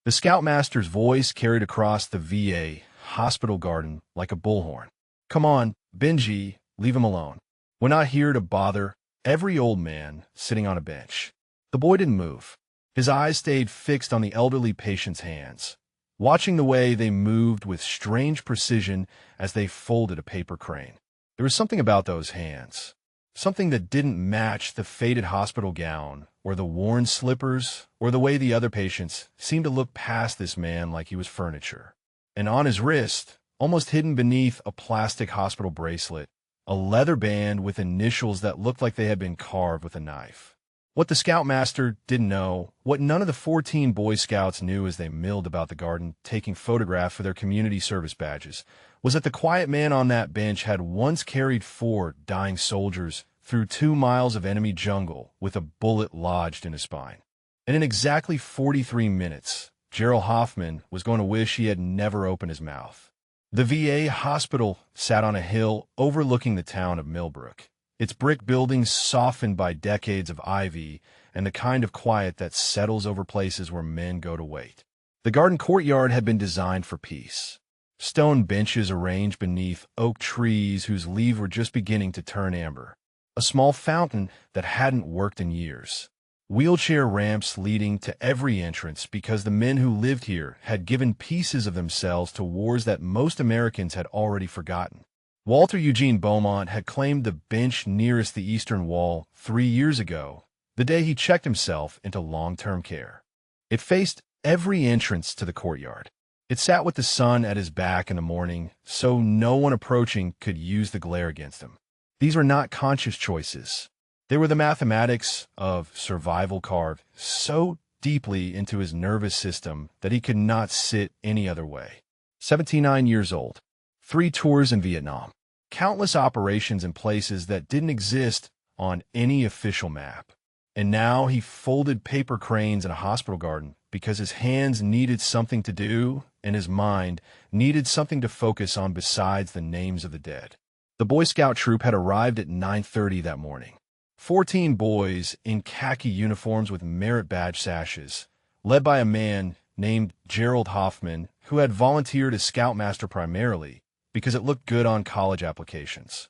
The scoutmaster's voice carried across the VA hospital garden like a bullhorn. "Come on, Benji, leave him alone. We're not here to bother every old man sitting on a bench." The boy didn't move. His eyes stayed fixed on the elderly patient's hands, watching the way they moved with strange precision as they folded a paper crane. There was something about those hands, something that didn't match the faded hospital gown or the worn slippers or the way the other patients seemed to look past this man like he was furniture. And on his wrist, almost hidden beneath a plastic hospital bracelet, a leather band with initials that looked like they had been carved with a knife. What the scoutmaster didn't know, what none of the 14 Boy Scouts knew as they milled about the garden taking photographs for their community service badges, was that the quiet man on that bench had once carried 4 dying soldiers through 2 miles of enemy jungle with a bullet lodged in his spine. And in exactly 43 minutes, Gerald Hoffman was going to wish he had never opened his mouth. The VA hospital sat on a hill overlooking the town of Millbrook, its brick buildings softened by decades of ivy and the kind of quiet that settles over places where men go to wait. The garden courtyard had been designed for peace. Stone benches arranged beneath oak trees whose leaves were just beginning to turn amber. A small fountain that hadn't worked in years. Wheelchair ramps leading to every entrance because the men who lived here had given pieces of themselves to wars that most Americans had already forgotten. Walter Eugene Beaumont had claimed the bench nearest the eastern wall 3 years ago, the day he checked himself into long-term care. It faced every entrance to the courtyard. It sat with the sun at his back in the morning, so no one approaching could use the glare against him. These were not conscious choices. They were the mathematics of survival carved so deeply into his nervous system that he could not sit any other way. 79 years old. 3 tours in Vietnam. Countless operations in places that didn't exist on any official map. And now he folded paper cranes in a hospital garden because his hands needed something to do and his mind needed something to focus on besides the names of the dead. The Boy Scout troop had arrived at 9:30 that morning. 14 boys in khaki uniforms with merit badge sashes, led by a man named Gerald Hoffman, who had volunteered as scoutmaster primarily because it looked good on college applications.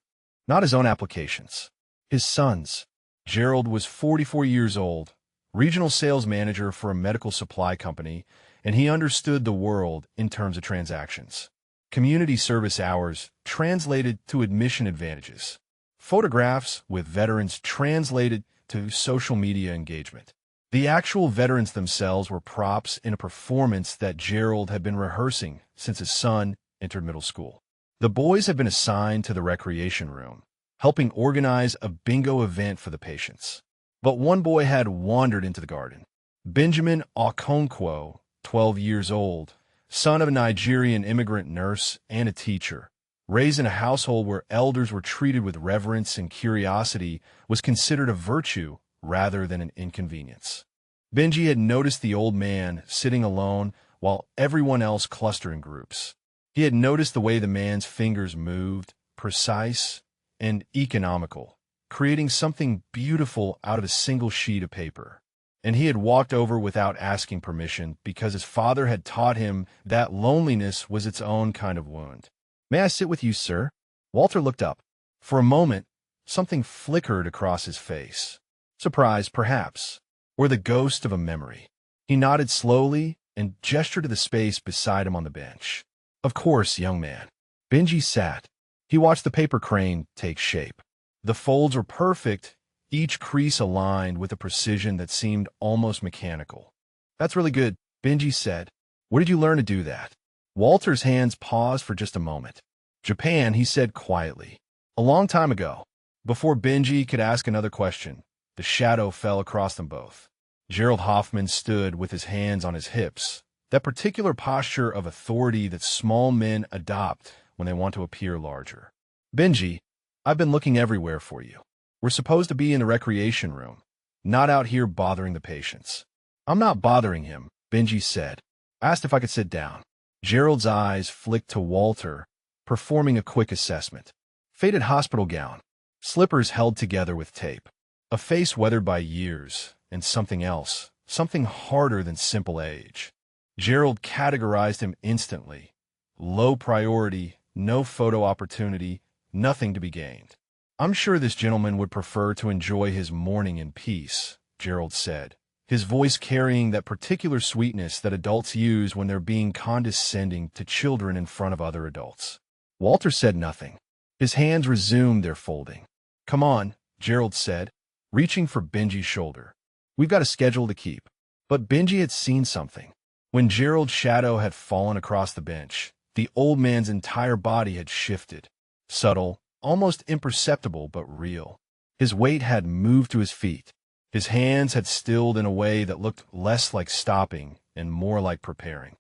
Not his own applications, his son's. Gerald was 44 years old, regional sales manager for a medical supply company, and he understood the world in terms of transactions. Community service hours translated to admission advantages. Photographs with veterans translated to social media engagement. The actual veterans themselves were props in a performance that Gerald had been rehearsing since his son entered middle school. The boys had been assigned to the recreation room, helping organize a bingo event for the patients. But one boy had wandered into the garden. Benjamin Okonkwo, 12 years old, son of a Nigerian immigrant nurse and a teacher, raised in a household where elders were treated with reverence and curiosity was considered a virtue rather than an inconvenience. Benji had noticed the old man sitting alone while everyone else clustered in groups. He had noticed the way the man's fingers moved, precise and economical, creating something beautiful out of a single sheet of paper. And he had walked over without asking permission because his father had taught him that loneliness was its own kind of wound. "May I sit with you, sir?" Walter looked up. For a moment, something flickered across his face. Surprise, perhaps, or the ghost of a memory. He nodded slowly and gestured to the space beside him on the bench. "Of course, young man." Benji sat. He watched the paper crane take shape. The folds were perfect, each crease aligned with a precision that seemed almost mechanical. "That's really good," Benji said. "Where did you learn to do that?" Walter's hands paused for just a moment. "Japan," he said quietly. "A long time ago." Before Benji could ask another question, the shadow fell across them both. Gerald Hoffman stood with his hands on his hips, that particular posture of authority that small men adopt when they want to appear larger. "Benji, I've been looking everywhere for you. We're supposed to be in the recreation room, not out here bothering the patients." "I'm not bothering him," Benji said. I asked if I could sit down. Gerald's eyes flicked to Walter, performing a quick assessment. Faded hospital gown, slippers held together with tape, a face weathered by years, and something else, something harder than simple age. Gerald categorized him instantly. Low priority, no photo opportunity, nothing to be gained. I'm sure this gentleman would prefer to enjoy his morning in peace, Gerald said, his voice carrying that particular sweetness that adults use when they're being condescending to children in front of other adults. Walter said nothing. His hands resumed their folding. Come on, Gerald said, reaching for Benji's shoulder. We've got a schedule to keep. But Benji had seen something. When Gerald's shadow had fallen across the bench, the old man's entire body had shifted. Subtle, almost imperceptible but real. His weight had moved to his feet. His hands had stilled in a way that looked less like stopping and more like preparing.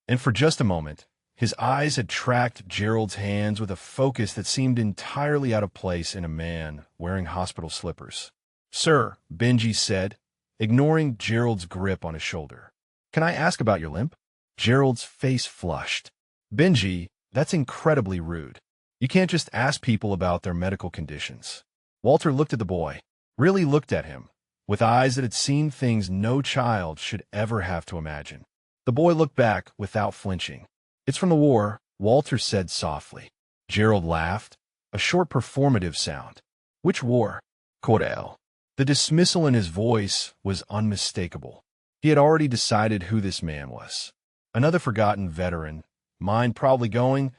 And for just a moment, his eyes had tracked Gerald's hands with a focus that seemed entirely out of place in a man wearing hospital slippers. Sir, Benji said, ignoring Gerald's grip on his shoulder. Can I ask about your limp? Gerald's face flushed. Benji, that's incredibly rude. You can't just ask people about their medical conditions. Walter looked at the boy, really looked at him, with eyes that had seen things no child should ever have to imagine. The boy looked back without flinching. It's from the war, Walter said softly. Gerald laughed, a short performative sound. Which war? Corel. The dismissal in his voice was unmistakable. He had already decided who this man was. Another forgotten veteran, mind probably going,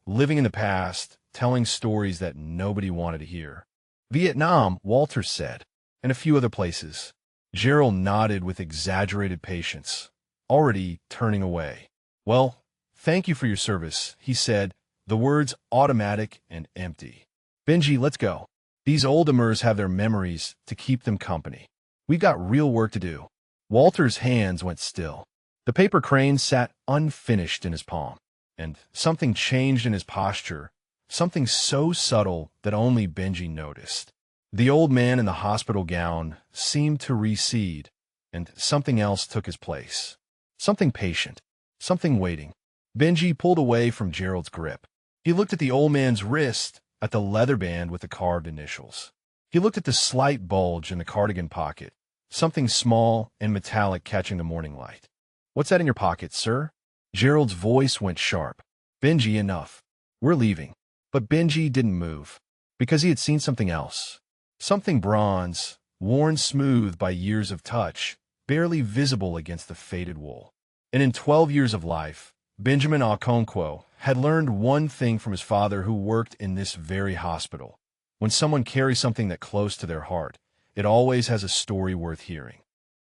living in the past, telling stories that nobody wanted to hear. Vietnam, Walter said, and a few other places. Gerald nodded with exaggerated patience, already turning away. Well, thank you for your service, he said, the words automatic and empty. Benji, let's go. These oldimers have their memories to keep them company. We've got real work to do. Walter's hands went still. The paper crane sat unfinished in his palm, and something changed in his posture, something so subtle that only Benji noticed. The old man in the hospital gown seemed to recede, and something else took his place. Something patient, something waiting. Benji pulled away from Gerald's grip. He looked at the old man's wrist, at the leather band with the carved initials. He looked at the slight bulge in the cardigan pocket, something small and metallic catching the morning light. What's that in your pocket, sir? Gerald's voice went sharp. Benji, enough. We're leaving. But Benji didn't move, because he had seen something else. Something bronze, worn smooth by years of touch, barely visible against the faded wool. And in 12 years of life, Benjamin Okonkwo had learned one thing from his father who worked in this very hospital. When someone carries something that close to their heart, it always has a story worth hearing.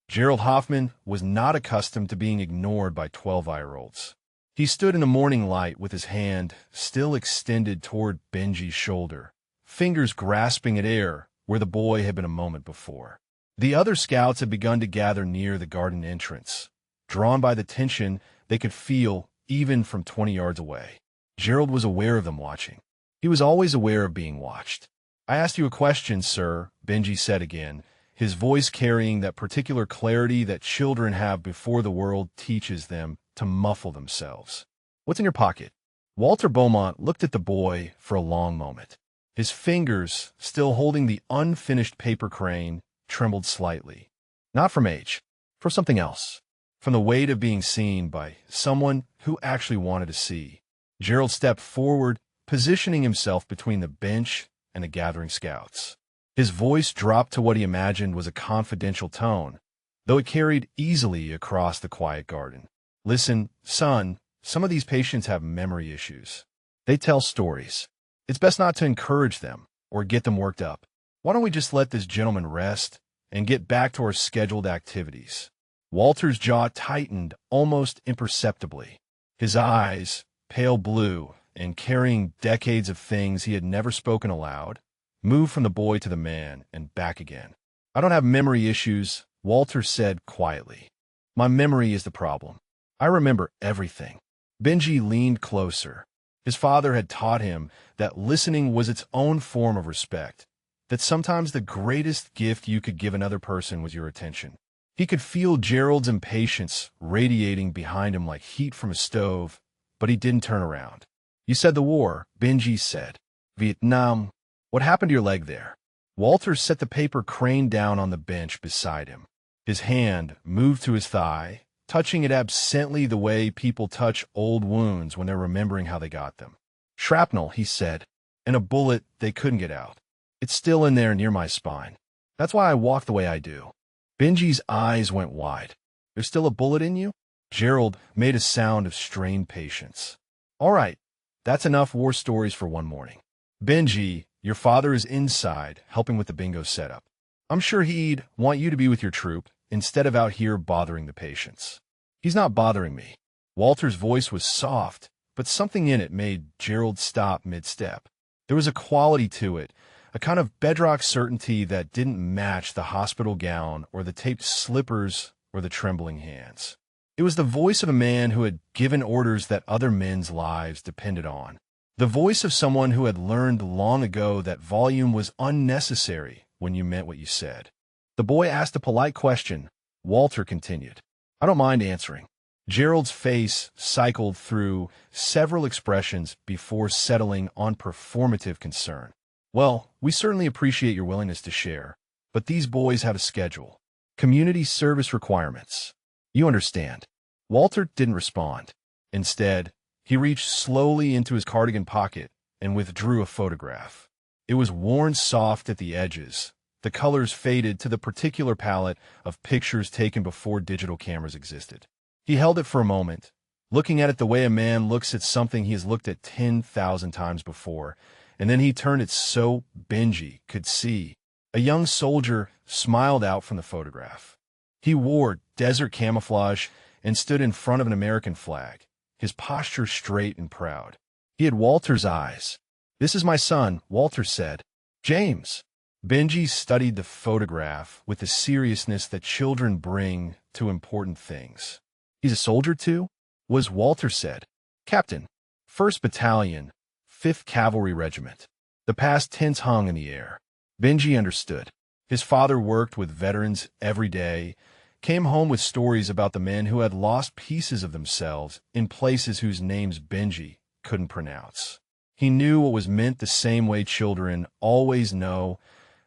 Gerald Hoffman was not accustomed to being ignored by 12-year-olds. He stood in the morning light with his hand still extended toward Benji's shoulder, fingers grasping at air where the boy had been a moment before. The other scouts had begun to gather near the garden entrance, drawn by the tension they could feel even from 20 yards away. Gerald was aware of them watching. He was always aware of being watched. I asked you a question, sir, Benji said again, his voice carrying that particular clarity that children have before the world teaches them to muffle themselves. What's in your pocket? Walter Beaumont looked at the boy for a long moment. His fingers, still holding the unfinished paper crane, trembled slightly. Not from age, for something else. From the weight of being seen by someone who actually wanted to see. Gerald stepped forward, positioning himself between the bench and the gathering scouts. His voice dropped to what he imagined was a confidential tone, though it carried easily across the quiet garden. Listen, son, some of these patients have memory issues. They tell stories. It's best not to encourage them or get them worked up. Why don't we just let this gentleman rest and get back to our scheduled activities? Walter's jaw tightened almost imperceptibly. His eyes, pale blue and carrying decades of things he had never spoken aloud, moved from the boy to the man and back again. I don't have memory issues, Walter said quietly. My memory is the problem. I remember everything. Benji leaned closer. His father had taught him that listening was its own form of respect, that sometimes the greatest gift you could give another person was your attention. He could feel Gerald's impatience radiating behind him like heat from a stove, but he didn't turn around. You said the war, Benji said. Vietnam. What happened to your leg there? Walter set the paper crane down on the bench beside him. His hand moved to his thigh, touching it absently the way people touch old wounds when they're remembering how they got them. Shrapnel, he said, and a bullet they couldn't get out. It's still in there near my spine. That's why I walk the way I do. Benji's eyes went wide. There's still a bullet in you? Gerald made a sound of strained patience. All right, that's enough war stories for one morning. Benji, your father is inside, helping with the bingo setup. I'm sure he'd want you to be with your troop instead of out here bothering the patients. He's not bothering me. Walter's voice was soft, but something in it made Gerald stop mid-step. There was a quality to it, a kind of bedrock certainty that didn't match the hospital gown or the taped slippers or the trembling hands. It was the voice of a man who had given orders that other men's lives depended on. The voice of someone who had learned long ago that volume was unnecessary when you meant what you said. The boy asked a polite question. Walter continued. I don't mind answering. Gerald's face cycled through several expressions before settling on performative concern. Well, we certainly appreciate your willingness to share, but these boys have a schedule. Community service requirements. You understand. Walter didn't respond. Instead, he reached slowly into his cardigan pocket and withdrew a photograph. It was worn soft at the edges. The colors faded to the particular palette of pictures taken before digital cameras existed. He held it for a moment, looking at it the way a man looks at something he has looked at 10,000 times before, and then he turned it so Benji could see. A young soldier smiled out from the photograph. He wore desert camouflage and stood in front of an American flag, his posture straight and proud. He had Walter's eyes. This is my son, Walter said. James. Benji studied the photograph with the seriousness that children bring to important things. He's a soldier too? Was Walter said. Captain, 1st Battalion, 5th Cavalry Regiment. The past tense hung in the air. Benji understood. His father worked with veterans every day, came home with stories about the men who had lost pieces of themselves in places whose names Benji couldn't pronounce. He knew what was meant the same way children always know,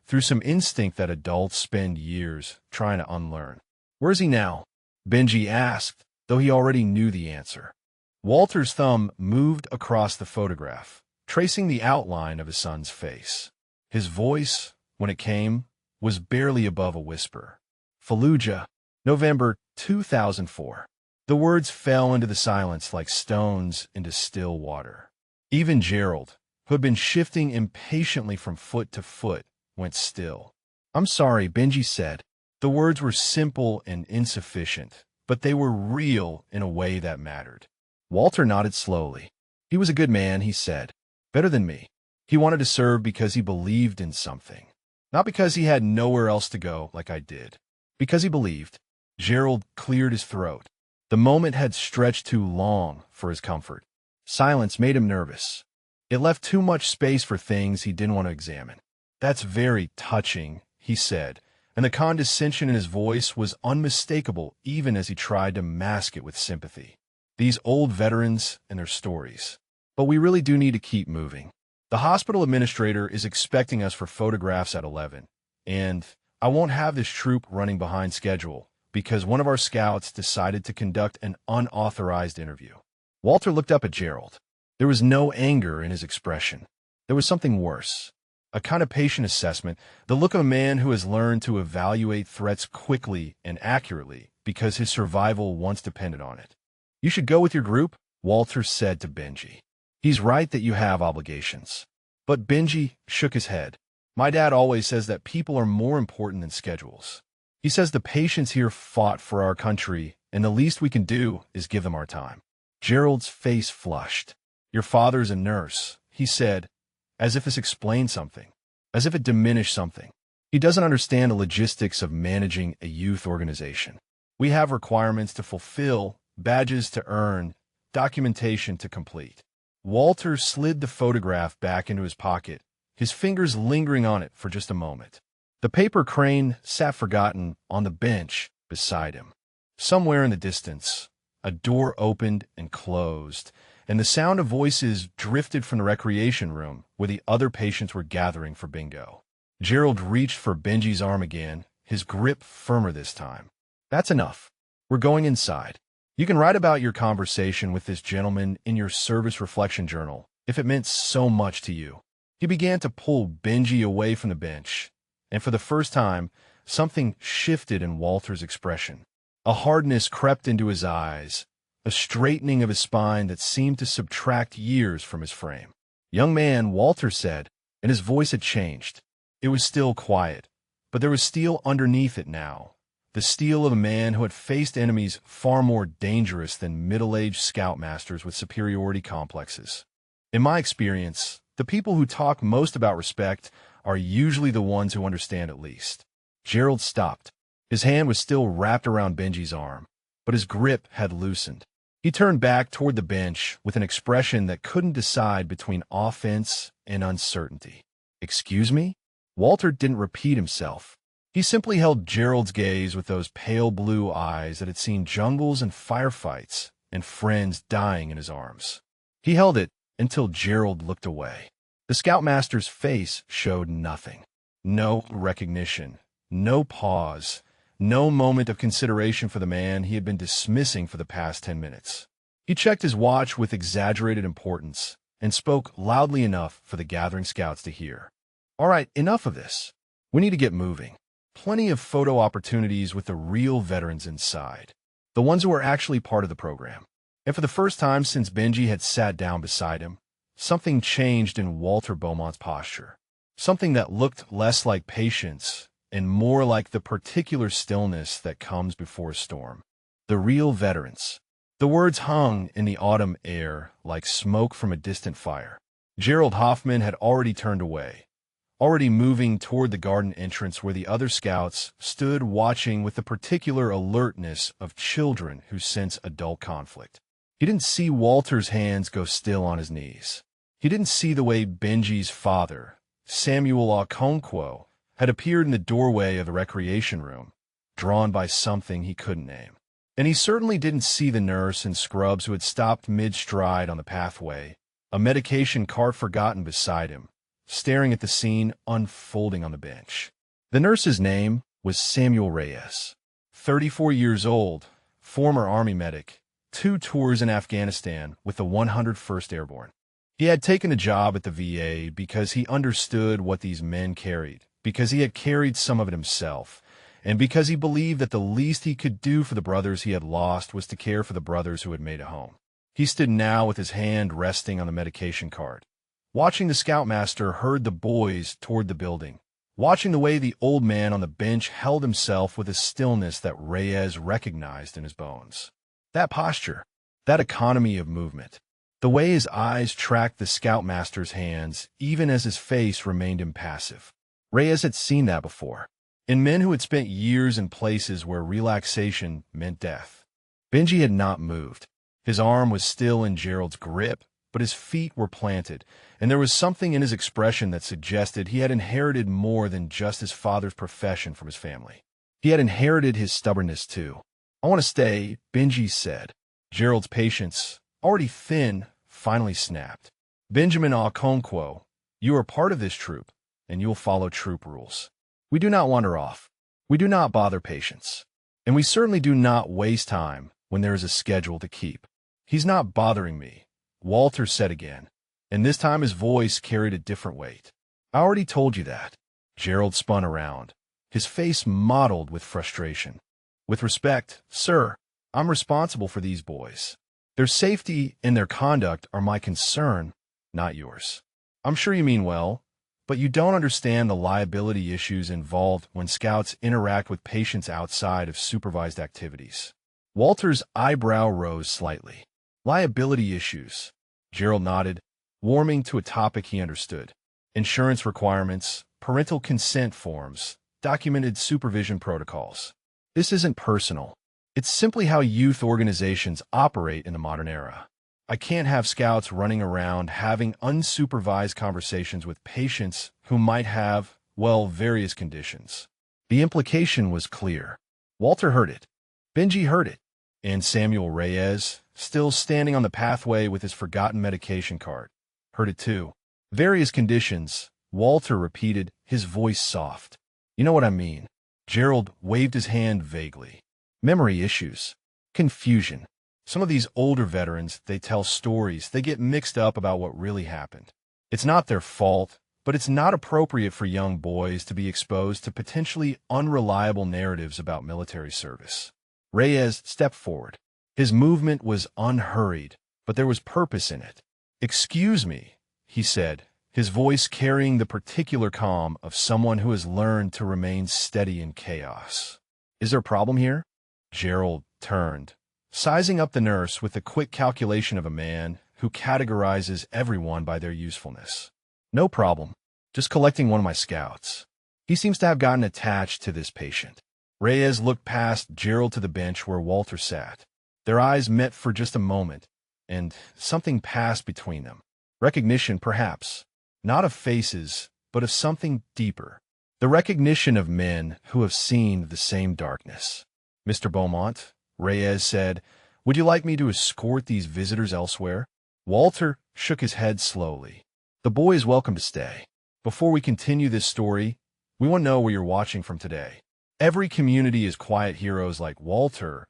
through some instinct that adults spend years trying to unlearn. Where is he now? Benji asked, though he already knew the answer. Walter's thumb moved across the photograph, tracing the outline of his son's face. His voice, when it came, was barely above a whisper. Fallujah, November 2004. The words fell into the silence like stones into still water. Even Gerald, who had been shifting impatiently from foot to foot, went still. I'm sorry, Benji said. The words were simple and insufficient, but they were real in a way that mattered. Walter nodded slowly. He was a good man, he said. Better than me. He wanted to serve because he believed in something. Not because he had nowhere else to go like I did. Because he believed. Gerald cleared his throat. The moment had stretched too long for his comfort. Silence made him nervous. It left too much space for things he didn't want to examine. That's very touching, he said, and the condescension in his voice was unmistakable even as he tried to mask it with sympathy. These old veterans and their stories. But we really do need to keep moving. The hospital administrator is expecting us for photographs at 11, and I won't have this troop running behind schedule because one of our scouts decided to conduct an unauthorized interview. Walter looked up at Gerald. There was no anger in his expression. There was something worse. A kind of patient assessment, the look of a man who has learned to evaluate threats quickly and accurately because his survival once depended on it. You should go with your group, Walter said to Benji. He's right that you have obligations. But Benji shook his head. My dad always says that people are more important than schedules. He says the patients here fought for our country, and the least we can do is give them our time. Gerald's face flushed. Your father's a nurse, he said, as if this explained something, as if it diminished something. He doesn't understand the logistics of managing a youth organization. We have requirements to fulfill, badges to earn, documentation to complete. Walter slid the photograph back into his pocket, his fingers lingering on it for just a moment. The paper crane sat forgotten on the bench beside him. Somewhere in the distance, a door opened and closed, and the sound of voices drifted from the recreation room where the other patients were gathering for bingo. Gerald reached for Benji's arm again, his grip firmer this time. That's enough. We're going inside. You can write about your conversation with this gentleman in your service reflection journal, if it meant so much to you. He began to pull Benji away from the bench, and for the first time, something shifted in Walter's expression. A hardness crept into his eyes, a straightening of his spine that seemed to subtract years from his frame. "Young man," Walter said, and his voice had changed. It was still quiet, but there was steel underneath it now, the steel of a man who had faced enemies far more dangerous than middle-aged scoutmasters with superiority complexes. "In my experience, the people who talk most about respect are usually the ones who understand it least." Gerald stopped. His hand was still wrapped around Benji's arm, but his grip had loosened. He turned back toward the bench with an expression that couldn't decide between offense and uncertainty. "Excuse me?" Walter didn't repeat himself. He simply held Gerald's gaze with those pale blue eyes that had seen jungles and firefights and friends dying in his arms. He held it until Gerald looked away. The Scoutmaster's face showed nothing. No recognition, no pause, no moment of consideration for the man he had been dismissing for the past 10 minutes. He checked his watch with exaggerated importance and spoke loudly enough for the gathering scouts to hear. "All right, enough of this. We need to get moving. Plenty of photo opportunities with the real veterans inside, the ones who are actually part of the program." And for the first time since Benji had sat down beside him, something changed in Walter Beaumont's posture. Something that looked less like patience and more like the particular stillness that comes before a storm. The real veterans. The words hung in the autumn air like smoke from a distant fire. Gerald Hoffman had already turned away, already moving toward the garden entrance where the other scouts stood watching with the particular alertness of children who sense adult conflict. He didn't see Walter's hands go still on his knees. He didn't see the way Benji's father, Samuel Okonkwo, had appeared in the doorway of the recreation room, drawn by something he couldn't name. And he certainly didn't see the nurse in scrubs who had stopped mid-stride on the pathway, a medication cart forgotten beside him, staring at the scene unfolding on the bench. The nurse's name was Samuel Reyes, 34 years old, former Army medic, 2 tours in Afghanistan with the 101st Airborne. He had taken a job at the VA because he understood what these men carried, because he had carried some of it himself, and because he believed that the least he could do for the brothers he had lost was to care for the brothers who had made it home. He stood now with his hand resting on the medication cart, watching the Scoutmaster herd the boys toward the building, watching the way the old man on the bench held himself with a stillness that Reyes recognized in his bones. That posture, that economy of movement, the way his eyes tracked the Scoutmaster's hands even as his face remained impassive. Reyes had seen that before, in men who had spent years in places where relaxation meant death. Benji had not moved. His arm was still in Gerald's grip, but his feet were planted, and there was something in his expression that suggested he had inherited more than just his father's profession from his family. He had inherited his stubbornness too. "I want to stay," Benji said. Gerald's patience, already thin, finally snapped. "Benjamin Okonkwo, you are part of this troop, and you will follow troop rules. We do not wander off. We do not bother patients. And we certainly do not waste time when there is a schedule to keep." "He's not bothering me," Walter said again, and this time his voice carried a different weight. "I already told you that." Gerald spun around, his face mottled with frustration. "With respect, sir, I'm responsible for these boys. Their safety and their conduct are my concern, not yours. I'm sure you mean well, but you don't understand the liability issues involved when scouts interact with patients outside of supervised activities." Walter's eyebrow rose slightly. "Liability issues." Gerald nodded, warming to a topic he understood. "Insurance requirements, parental consent forms, documented supervision protocols. This isn't personal. It's simply how youth organizations operate in the modern era. I can't have scouts running around having unsupervised conversations with patients who might have, well, various conditions." The implication was clear. Walter heard it. Benji heard it. And Samuel Reyes, still standing on the pathway with his forgotten medication cart, heard it too. "Various conditions," Walter repeated, his voice soft. "You know what I mean." Gerald waved his hand vaguely. "Memory issues." Confusion. Some of these older veterans, they tell stories, they get mixed up about what really happened. It's not their fault, but it's not appropriate for young boys to be exposed to potentially unreliable narratives about military service. Reyes stepped forward. His movement was unhurried, but there was purpose in it. "Excuse me," he said, his voice carrying the particular calm of someone who has learned to remain steady in chaos. "Is there a problem here?" Gerald turned, sizing up the nurse with the quick calculation of a man who categorizes everyone by their usefulness. "No problem. Just collecting one of my scouts. He seems to have gotten attached to this patient." Reyes looked past Gerald to the bench where Walter sat. Their eyes met for just a moment, and something passed between them. Recognition, perhaps. Not of faces, but of something deeper. The recognition of men who have seen the same darkness. "Mr. Beaumont," Reyes said, "would you like me to escort these visitors elsewhere?" Walter shook his head slowly. "The boy is welcome to stay. Before we continue this story, we want to know where you're watching from today. Every community is quiet heroes like Walter,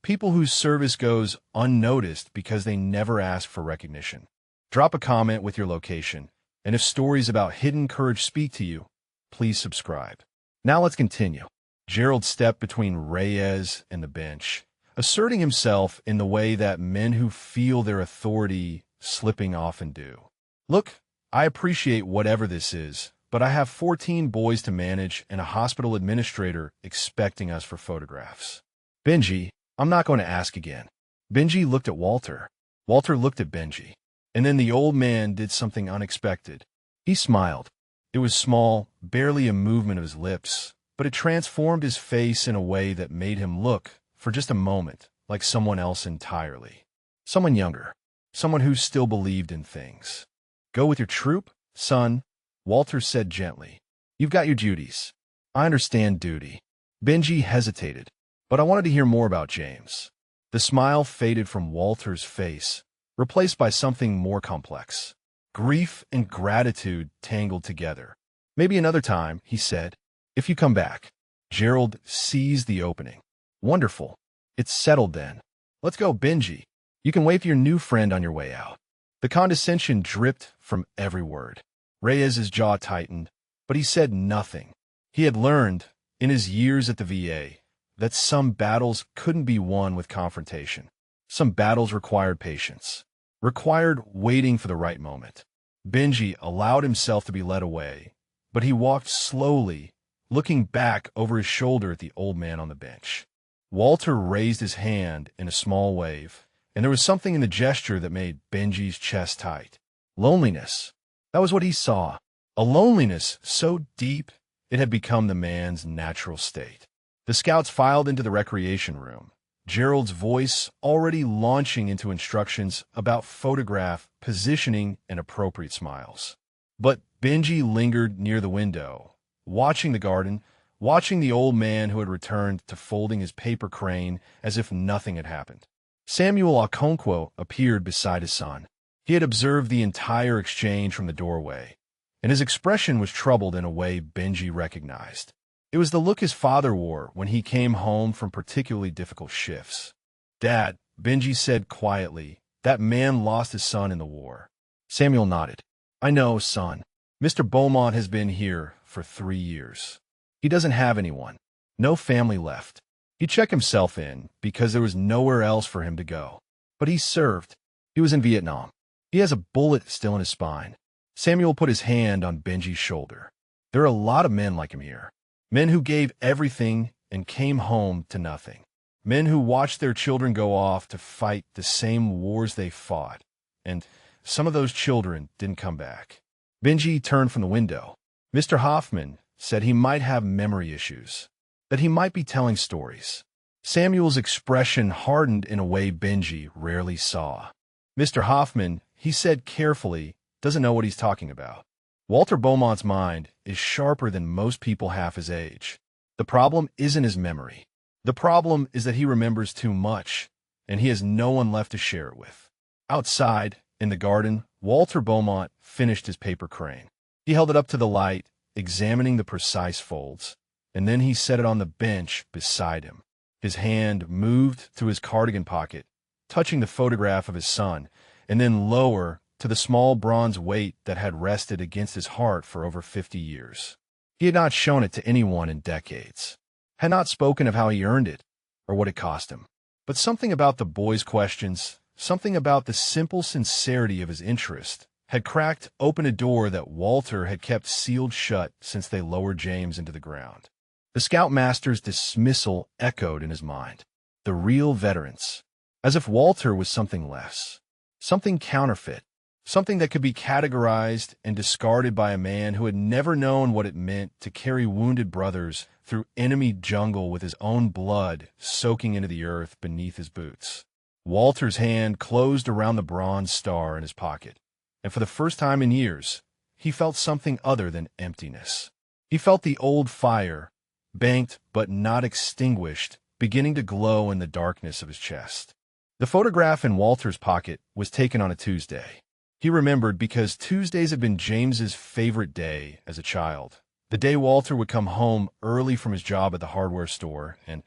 people whose service goes unnoticed because they never ask for recognition. Drop a comment with your location, and if stories about hidden courage speak to you, please subscribe." Now let's continue. Gerald stepped between Reyes and the bench, asserting himself in the way that men who feel their authority slipping often do. "Look, I appreciate whatever this is, but I have 14 boys to manage and a hospital administrator expecting us for photographs. Benji, I'm not going to ask again." Benji looked at Walter. Walter looked at Benji. And then the old man did something unexpected. He smiled. It was small, barely a movement of his lips, but it transformed his face in a way that made him look, for just a moment, like someone else entirely. Someone younger. Someone who still believed in things. "Go with your troop, son," Walter said gently. "You've got your duties." "I understand duty." Benji hesitated, but I wanted to hear more about James. The smile faded from Walter's face, replaced by something more complex. Grief and gratitude tangled together. "Maybe another time," he said, "if you come back." Gerald seized the opening. "Wonderful. It's settled then. Let's go, Benji. You can wave your new friend on your way out." The condescension dripped from every word. Reyes's jaw tightened, but he said nothing. He had learned, in his years at the VA, that some battles couldn't be won with confrontation. Some battles required patience, required waiting for the right moment. Benji allowed himself to be led away, but he walked slowly, looking back over his shoulder at the old man on the bench. Walter raised his hand in a small wave, and there was something in the gesture that made Benji's chest tight. Loneliness. That was what he saw. A loneliness so deep it had become the man's natural state. The scouts filed into the recreation room, Gerald's voice already launching into instructions about photograph, positioning, and appropriate smiles. But Benji lingered near the window, watching the garden, watching the old man who had returned to folding his paper crane as if nothing had happened. Samuel Okonkwo appeared beside his son. He had observed the entire exchange from the doorway, and his expression was troubled in a way Benji recognized. It was the look his father wore when he came home from particularly difficult shifts. "Dad," Benji said quietly, "that man lost his son in the war." Samuel nodded. "I know, son. Mr. Beaumont has been here for 3 years. He doesn't have anyone. No family left. He checked himself in because there was nowhere else for him to go. But he served. He was in Vietnam. He has a bullet still in his spine." Samuel put his hand on Benji's shoulder. "There are a lot of men like him here. Men who gave everything and came home to nothing. Men who watched their children go off to fight the same wars they fought. And some of those children didn't come back." Benji turned from the window. Mr. Hoffman said he might have memory issues, that he might be telling stories. Samuel's expression hardened in a way Benji rarely saw. "Mr. Hoffman," he said carefully, "doesn't know what he's talking about. Walter Beaumont's mind is sharper than most people half his age. The problem isn't his memory. The problem is that he remembers too much, and he has no one left to share it with." Outside, in the garden, Walter Beaumont finished his paper crane. He held it up to the light, examining the precise folds, and then he set it on the bench beside him. His hand moved to his cardigan pocket, touching the photograph of his son, and then lower to the small bronze weight that had rested against his heart for over 50 years. He had not shown it to anyone in decades, had not spoken of how he earned it or what it cost him. But something about the boy's questions, something about the simple sincerity of his interest, had cracked open a door that Walter had kept sealed shut since they lowered James into the ground. The scoutmaster's dismissal echoed in his mind. The real veterans. As if Walter was something less, something counterfeit, something that could be categorized and discarded by a man who had never known what it meant to carry wounded brothers through enemy jungle with his own blood soaking into the earth beneath his boots. Walter's hand closed around the bronze star in his pocket, and for the first time in years, he felt something other than emptiness. He felt the old fire, banked but not extinguished, beginning to glow in the darkness of his chest. The photograph in Walter's pocket was taken on a Tuesday. He remembered because Tuesdays had been James's favorite day as a child. The day Walter would come home early from his job at the hardware store, and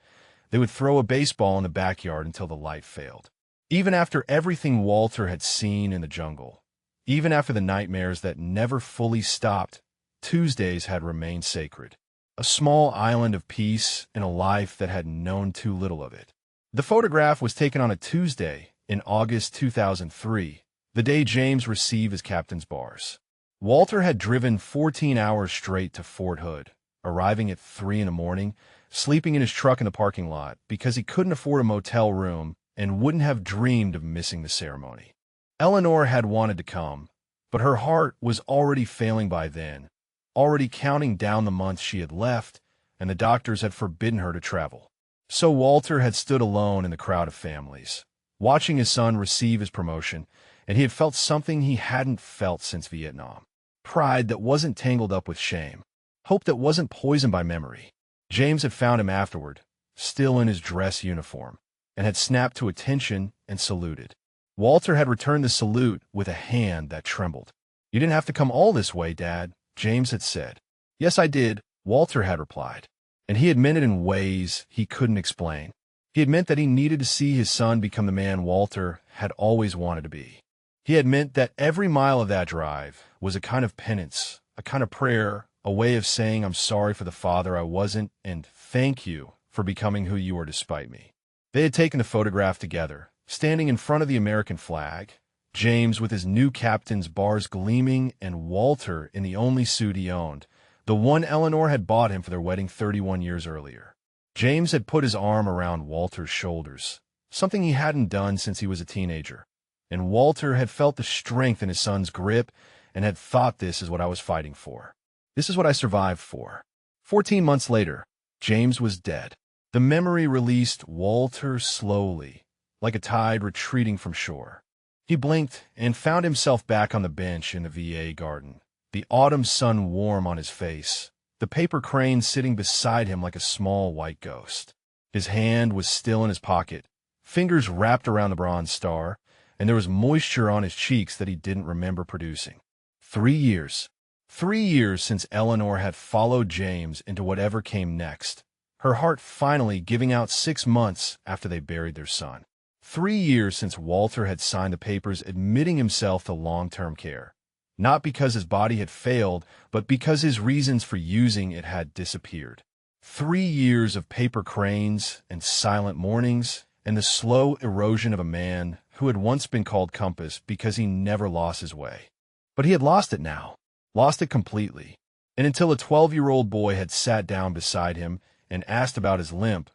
they would throw a baseball in the backyard until the light failed. Even after everything Walter had seen in the jungle, even after the nightmares that never fully stopped, Tuesdays had remained sacred. A small island of peace in a life that had known too little of it. The photograph was taken on a Tuesday in August 2003, the day James received his captain's bars. Walter had driven 14 hours straight to Fort Hood, arriving at 3 in the morning, sleeping in his truck in the parking lot because he couldn't afford a motel room and wouldn't have dreamed of missing the ceremony. Eleanor had wanted to come, but her heart was already failing by then, already counting down the months she had left, and the doctors had forbidden her to travel. So Walter had stood alone in the crowd of families, watching his son receive his promotion, and he had felt something he hadn't felt since Vietnam. Pride that wasn't tangled up with shame. Hope that wasn't poisoned by memory. James had found him afterward, still in his dress uniform, and had snapped to attention and saluted. Walter had returned the salute with a hand that trembled. "You didn't have to come all this way, Dad," James had said. "Yes, I did," Walter had replied, and he had meant it in ways he couldn't explain. He had meant that he needed to see his son become the man Walter had always wanted to be. He had meant that every mile of that drive was a kind of penance, a kind of prayer, a way of saying I'm sorry for the father I wasn't and thank you for becoming who you are despite me. They had taken the photograph together, standing in front of the American flag, James with his new captain's bars gleaming and Walter in the only suit he owned, the one Eleanor had bought him for their wedding 31 years earlier. James had put his arm around Walter's shoulders, something he hadn't done since he was a teenager. And Walter had felt the strength in his son's grip and had thought, this is what I was fighting for. This is what I survived for. 14 months later, James was dead. The memory released Walter slowly, like a tide retreating from shore. He blinked and found himself back on the bench in the VA garden, the autumn sun warm on his face, the paper crane sitting beside him like a small white ghost. His hand was still in his pocket, fingers wrapped around the bronze star, and there was moisture on his cheeks that he didn't remember producing. 3 years. 3 years since Eleanor had followed James into whatever came next, her heart finally giving out 6 months after they buried their son. 3 years since Walter had signed the papers admitting himself to long-term care, not because his body had failed, but because his reasons for using it had disappeared. 3 years of paper cranes and silent mornings, and the slow erosion of a man who had once been called Compass because he never lost his way. But he had lost it now, lost it completely. And until a 12-year-old boy had sat down beside him and asked about his limp,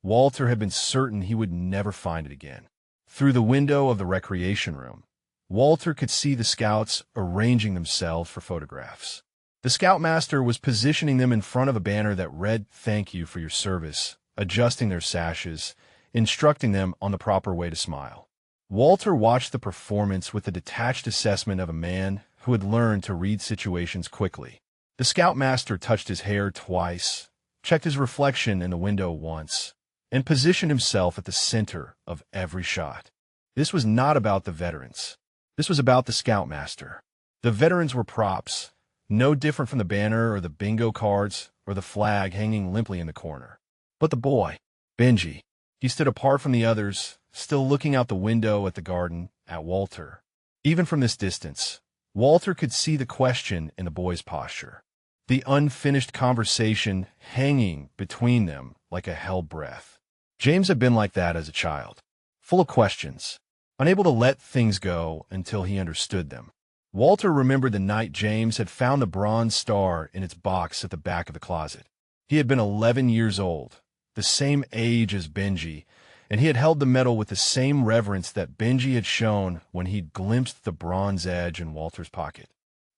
Walter had been certain he would never find it again. Through the window of the recreation room, Walter could see the scouts arranging themselves for photographs. The scoutmaster was positioning them in front of a banner that read, "Thank you for your service," adjusting their sashes, instructing them on the proper way to smile. Walter watched the performance with the detached assessment of a man who had learned to read situations quickly. The scoutmaster touched his hair twice, checked his reflection in the window once, and positioned himself at the center of every shot. This was not about the veterans. This was about the scoutmaster. The veterans were props, no different from the banner or the bingo cards or the flag hanging limply in the corner. But the boy, Benji, He stood apart from the others, still looking out the window at the garden, at Walter. Even from this distance, Walter could see the question in the boy's posture, the unfinished conversation hanging between them like a held breath. James had been like that as a child, full of questions, unable to let things go until he understood them. Walter remembered the night James had found the bronze star in its box at the back of the closet. He had been 11 years old, the same age as Benji, and he had held the medal with the same reverence that Benji had shown when he'd glimpsed the bronze edge in Walter's pocket.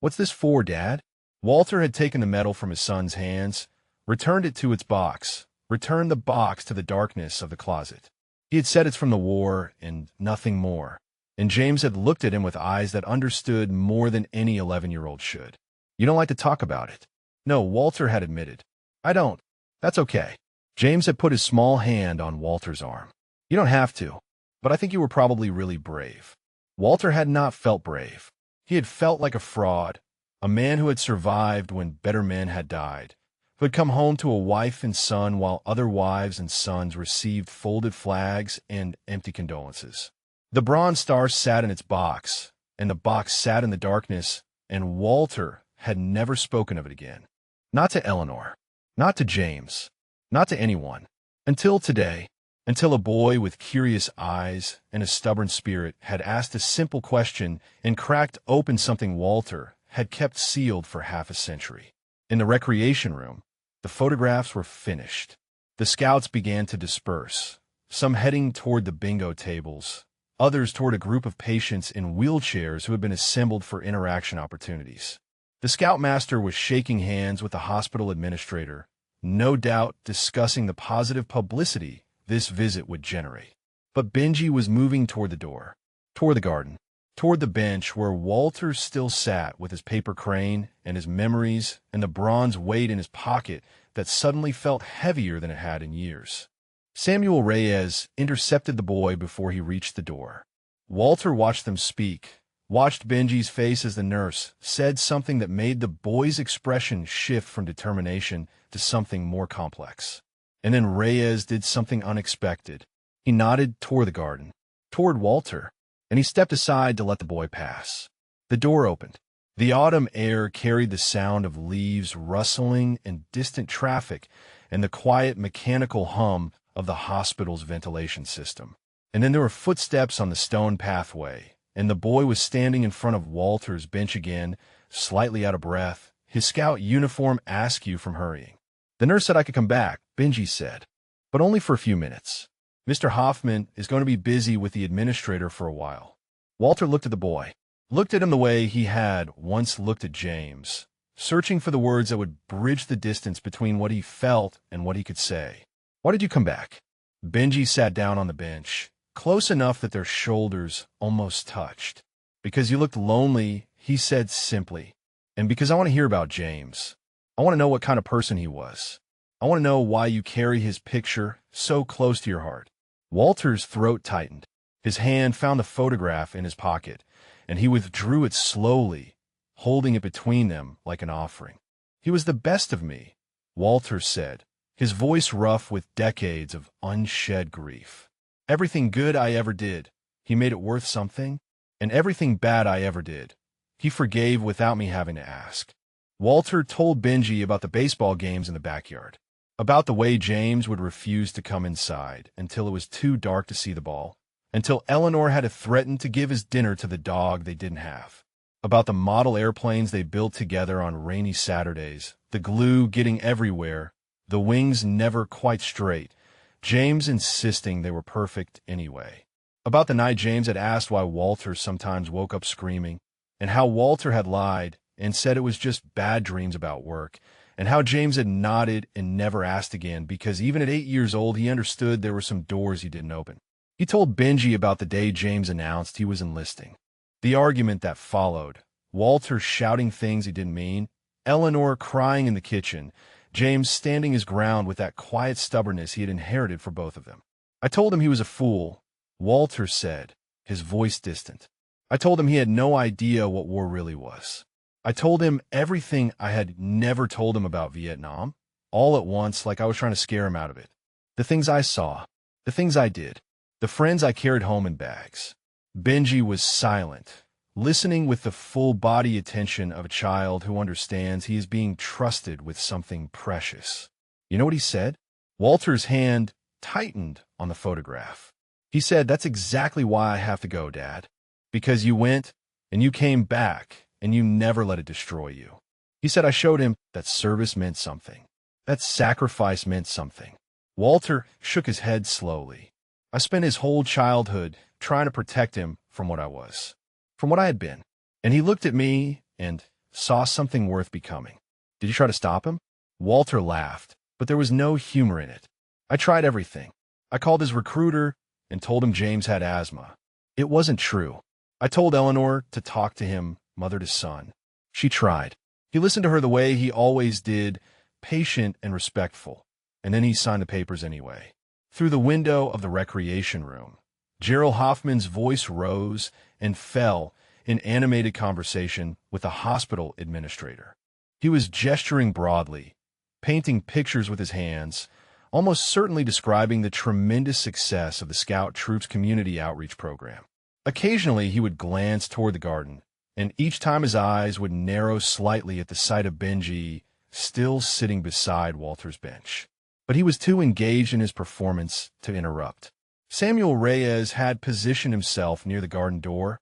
"What's this for, Dad?" Walter had taken the medal from his son's hands, returned it to its box, returned the box to the darkness of the closet. He had said it's from the war and nothing more, and James had looked at him with eyes that understood more than any 11-year-old should. "You don't like to talk about it?" "No," Walter had admitted. "I don't. That's okay." James had put his small hand on Walter's arm. "You don't have to, but I think you were probably really brave." Walter had not felt brave. He had felt like a fraud, a man who had survived when better men had died, who had come home to a wife and son while other wives and sons received folded flags and empty condolences. The bronze star sat in its box, and the box sat in the darkness, and Walter had never spoken of it again. Not to Eleanor, not to James, not to anyone, until today, until a boy with curious eyes and a stubborn spirit had asked a simple question and cracked open something Walter had kept sealed for half a century. In the recreation room, the photographs were finished. The scouts began to disperse, some heading toward the bingo tables, others toward a group of patients in wheelchairs who had been assembled for interaction opportunities. The scoutmaster was shaking hands with the hospital administrator, no doubt discussing the positive publicity this visit would generate. But Benji was moving toward the door, toward the garden, toward the bench where Walter still sat with his paper crane and his memories and the bronze weight in his pocket that suddenly felt heavier than it had in years. Samuel Reyes intercepted the boy before he reached the door. Walter watched them speak, watched Benji's face as the nurse said something that made the boy's expression shift from determination to something more complex. And then Reyes did something unexpected. He nodded toward the garden, toward Walter, and he stepped aside to let the boy pass. The door opened. The autumn air carried the sound of leaves rustling and distant traffic and the quiet mechanical hum of the hospital's ventilation system. And then there were footsteps on the stone pathway, and the boy was standing in front of Walter's bench again, slightly out of breath, his scout uniform askew from hurrying. "The nurse said I could come back," Benji said, "but only for a few minutes. Mr. Hoffman is going to be busy with the administrator for a while." Walter looked at the boy, looked at him the way he had once looked at James, searching for the words that would bridge the distance between what he felt and what he could say. "Why did you come back?" Benji sat down on the bench, close enough that their shoulders almost touched. "Because you looked lonely," he said simply, "and because I want to hear about James. I want to know what kind of person he was. I want to know why you carry his picture so close to your heart." Walter's throat tightened. His hand found the photograph in his pocket, and he withdrew it slowly, holding it between them like an offering. "He was the best of me," Walter said, his voice rough with decades of unshed grief. "Everything good I ever did, he made it worth something, and everything bad I ever did, he forgave without me having to ask." Walter told Benji about the baseball games in the backyard, about the way James would refuse to come inside until it was too dark to see the ball, until Eleanor had to threaten to give his dinner to the dog they didn't have, about the model airplanes they built together on rainy Saturdays, the glue getting everywhere, the wings never quite straight, James insisting they were perfect anyway. About the night James had asked why Walter sometimes woke up screaming, and how Walter had lied and said it was just bad dreams about work, and how James had nodded and never asked again because even at 8 years old he understood there were some doors he didn't open. He told Benji about the day James announced he was enlisting, the argument that followed, Walter shouting things he didn't mean, Eleanor crying in the kitchen, James standing his ground with that quiet stubbornness he had inherited for both of them. "I told him he was a fool," Walter said, his voice distant. "I told him he had no idea what war really was. I told him everything I had never told him about Vietnam, all at once like I was trying to scare him out of it. The things I saw, The things I did. The friends I carried home in bags. Benji was silent, listening with the full-body attention of a child who understands he is being trusted with something precious. You know what he said? Walter's hand tightened on the photograph. He said, "That's exactly why I have to go, Dad. Because you went, and you came back, and you never let it destroy you." He said I showed him that service meant something. That sacrifice meant something. Walter shook his head slowly. I spent his whole childhood trying to protect him from what I was, from what I had been. And he looked at me and saw something worth becoming. Did you try to stop him? Walter laughed, but there was no humor in it. I tried everything. I called his recruiter and told him James had asthma. It wasn't true. I told Eleanor to talk to him, mother to son. She tried. He listened to her the way he always did, patient and respectful, and then he signed the papers anyway. Through the window of the recreation room, Gerald Hoffman's voice rose and fell in animated conversation with the hospital administrator. He was gesturing broadly, painting pictures with his hands, almost certainly describing the tremendous success of the Scout Troops Community Outreach Program. Occasionally, he would glance toward the garden, and each time his eyes would narrow slightly at the sight of Benji still sitting beside Walter's bench. But he was too engaged in his performance to interrupt. Samuel Reyes had positioned himself near the garden door,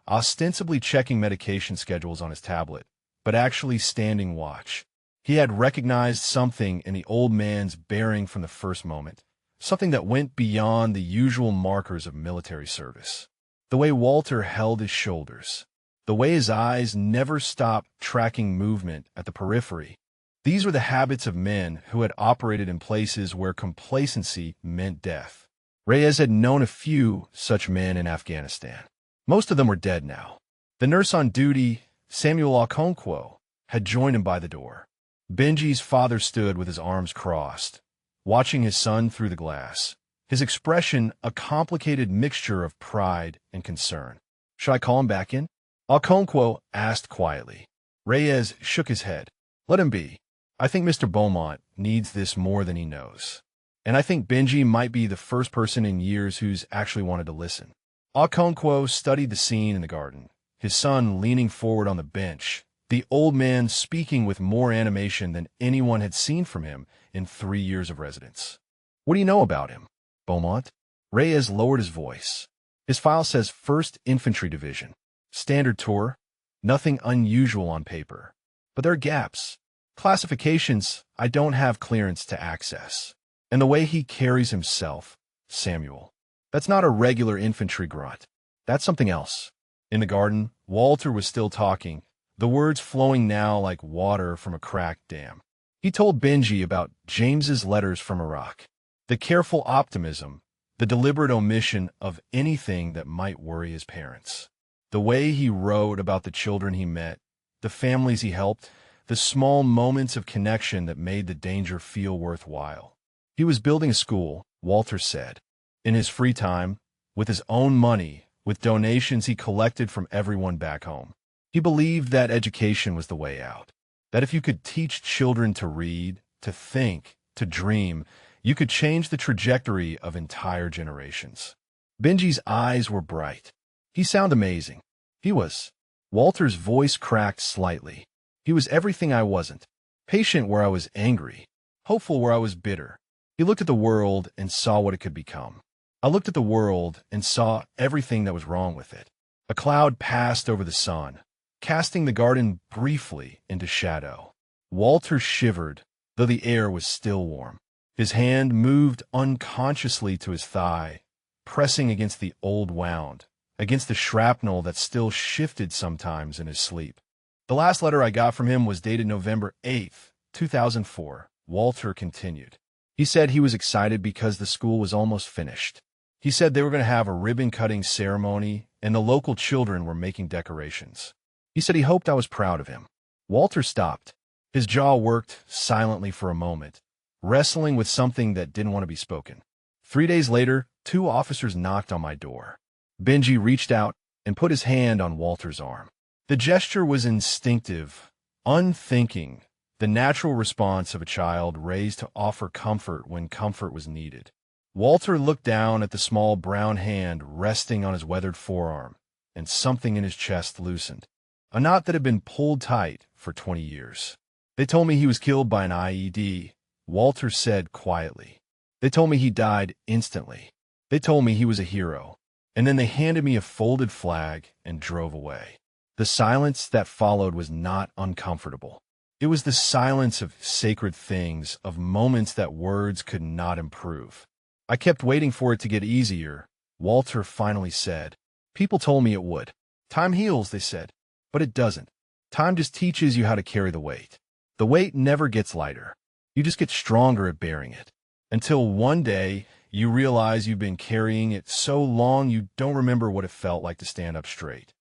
ostensibly checking medication schedules on his tablet, but actually standing watch. He had recognized something in the old man's bearing from the first moment, something that went beyond the usual markers of military service. The way Walter held his shoulders, the way his eyes never stopped tracking movement at the periphery. These were the habits of men who had operated in places where complacency meant death. Reyes had known a few such men in Afghanistan. Most of them were dead now. The nurse on duty, Samuel Okonkwo, had joined him by the door. Benji's father stood with his arms crossed, watching his son through the glass, his expression a complicated mixture of pride and concern. "Should I call him back in?" Okonkwo asked quietly. Reyes shook his head. "Let him be. I think Mr. Beaumont needs this more than he knows. And I think Benji might be the first person in years who's actually wanted to listen." Okonkwo studied the scene in the garden, his son leaning forward on the bench, the old man speaking with more animation than anyone had seen from him in 3 years of residence. "What do you know about him, Beaumont?" Reyes lowered his voice. "His file says 1st Infantry Division. Standard tour. Nothing unusual on paper. But there are gaps. Classifications I don't have clearance to access. And the way he carries himself, Samuel. That's not a regular infantry grunt. That's something else." In the garden, Walter was still talking, the words flowing now like water from a cracked dam. He told Benji about James's letters from Iraq, the careful optimism, the deliberate omission of anything that might worry his parents. The way he wrote about the children he met, the families he helped, the small moments of connection that made the danger feel worthwhile. He was building a school, Walter said, in his free time, with his own money, with donations he collected from everyone back home. He believed that education was the way out, that if you could teach children to read, to think, to dream, you could change the trajectory of entire generations. Benji's eyes were bright. He sounded amazing. He was. Walter's voice cracked slightly. He was everything I wasn't. Patient where I was angry. Hopeful where I was bitter. He looked at the world and saw what it could become. I looked at the world and saw everything that was wrong with it. A cloud passed over the sun, casting the garden briefly into shadow. Walter shivered, though the air was still warm. His hand moved unconsciously to his thigh, pressing against the old wound, against the shrapnel that still shifted sometimes in his sleep. "The last letter I got from him was dated November 8th, 2004, Walter continued. He said he was excited because the school was almost finished. He said they were going to have a ribbon-cutting ceremony, and the local children were making decorations. He said he hoped I was proud of him." Walter stopped. His jaw worked silently for a moment, wrestling with something that didn't want to be spoken. 3 days later, 2 officers knocked on my door. Benji reached out and put his hand on Walter's arm. The gesture was instinctive, unthinking, the natural response of a child raised to offer comfort when comfort was needed. Walter looked down at the small brown hand resting on his weathered forearm, and something in his chest loosened. A knot that had been pulled tight for 20 years. They told me he was killed by an IED, Walter said quietly. They told me he died instantly. They told me he was a hero. And then they handed me a folded flag and drove away. The silence that followed was not uncomfortable. It was the silence of sacred things, of moments that words could not improve. I kept waiting for it to get easier, Walter finally said. People told me it would. Time heals, they said. But it doesn't. Time just teaches you how to carry the weight. The weight never gets lighter. You just get stronger at bearing it. Until one day, you realize you've been carrying it so long you don't remember what it felt like to stand up straight.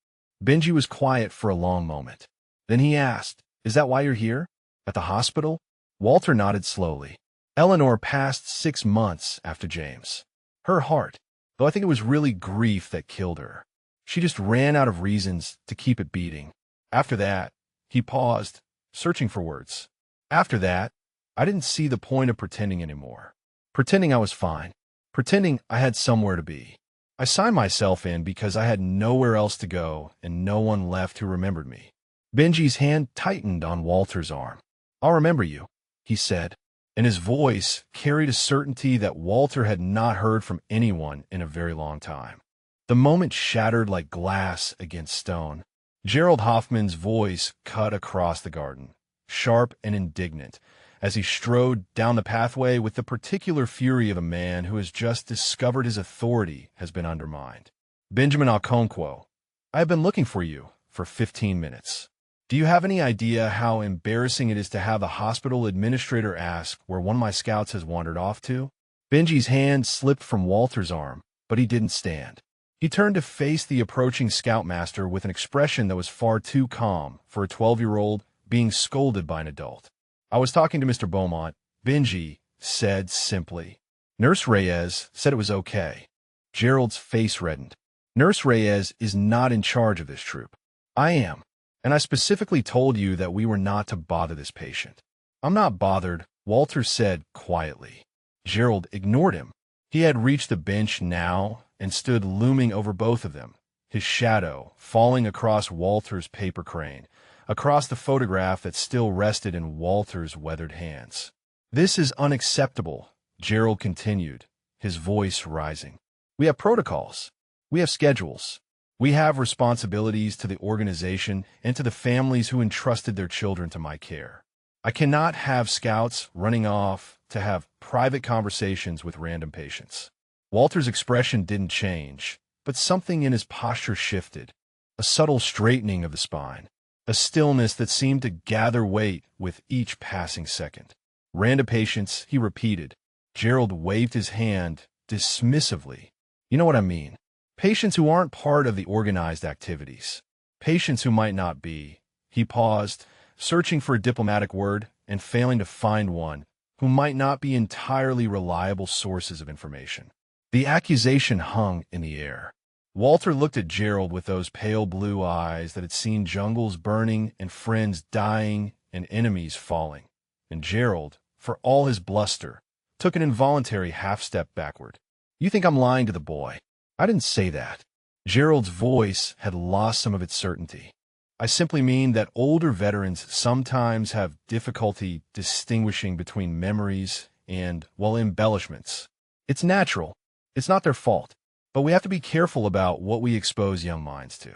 Benji was quiet for a long moment. Then he asked, "Is that why you're here? At the hospital?" Walter nodded slowly. Eleanor passed 6 months after James. Her heart, though I think it was really grief that killed her. She just ran out of reasons to keep it beating. After that, he paused, searching for words. After that, I didn't see the point of pretending anymore. Pretending I was fine. Pretending I had somewhere to be. I signed myself in because I had nowhere else to go and no one left who remembered me. Benji's hand tightened on Walter's arm. "I'll remember you," he said, and his voice carried a certainty that Walter had not heard from anyone in a very long time. The moment shattered like glass against stone. Gerald Hoffman's voice cut across the garden, sharp and indignant, as he strode down the pathway with the particular fury of a man who has just discovered his authority has been undermined. "Benjamin Okonkwo, I have been looking for you for 15 minutes. Do you have any idea how embarrassing it is to have the hospital administrator ask where one of my scouts has wandered off to?" Benji's hand slipped from Walter's arm, but he didn't stand. He turned to face the approaching scoutmaster with an expression that was far too calm for a 12-year-old being scolded by an adult. "I was talking to Mr. Beaumont," Benji said simply. "Nurse Reyes said it was okay." Gerald's face reddened. "Nurse Reyes is not in charge of this troop. I am. And I specifically told you that we were not to bother this patient." "I'm not bothered," Walter said quietly. Gerald ignored him. He had reached the bench now and stood looming over both of them, his shadow falling across Walter's paper crane, across the photograph that still rested in Walter's weathered hands. "This is unacceptable," Gerald continued, his voice rising. "We have protocols. We have schedules. We have responsibilities to the organization and to the families who entrusted their children to my care. I cannot have scouts running off to have private conversations with random patients." Walter's expression didn't change, but something in his posture shifted, a subtle straightening of the spine, a stillness that seemed to gather weight with each passing second. "Random patients," he repeated. Gerald waved his hand dismissively. "You know what I mean. Patients who aren't part of the organized activities. Patients who might not be." He paused, searching for a diplomatic word and failing to find one, who might not be entirely reliable sources of information. The accusation hung in the air. Walter looked at Gerald with those pale blue eyes that had seen jungles burning and friends dying and enemies falling. And Gerald, for all his bluster, took an involuntary half-step backward. "You think I'm lying to the boy? I didn't say that." Gerald's voice had lost some of its certainty. "I simply mean that older veterans sometimes have difficulty distinguishing between memories and, well, embellishments. It's natural. It's not their fault. But we have to be careful about what we expose young minds to."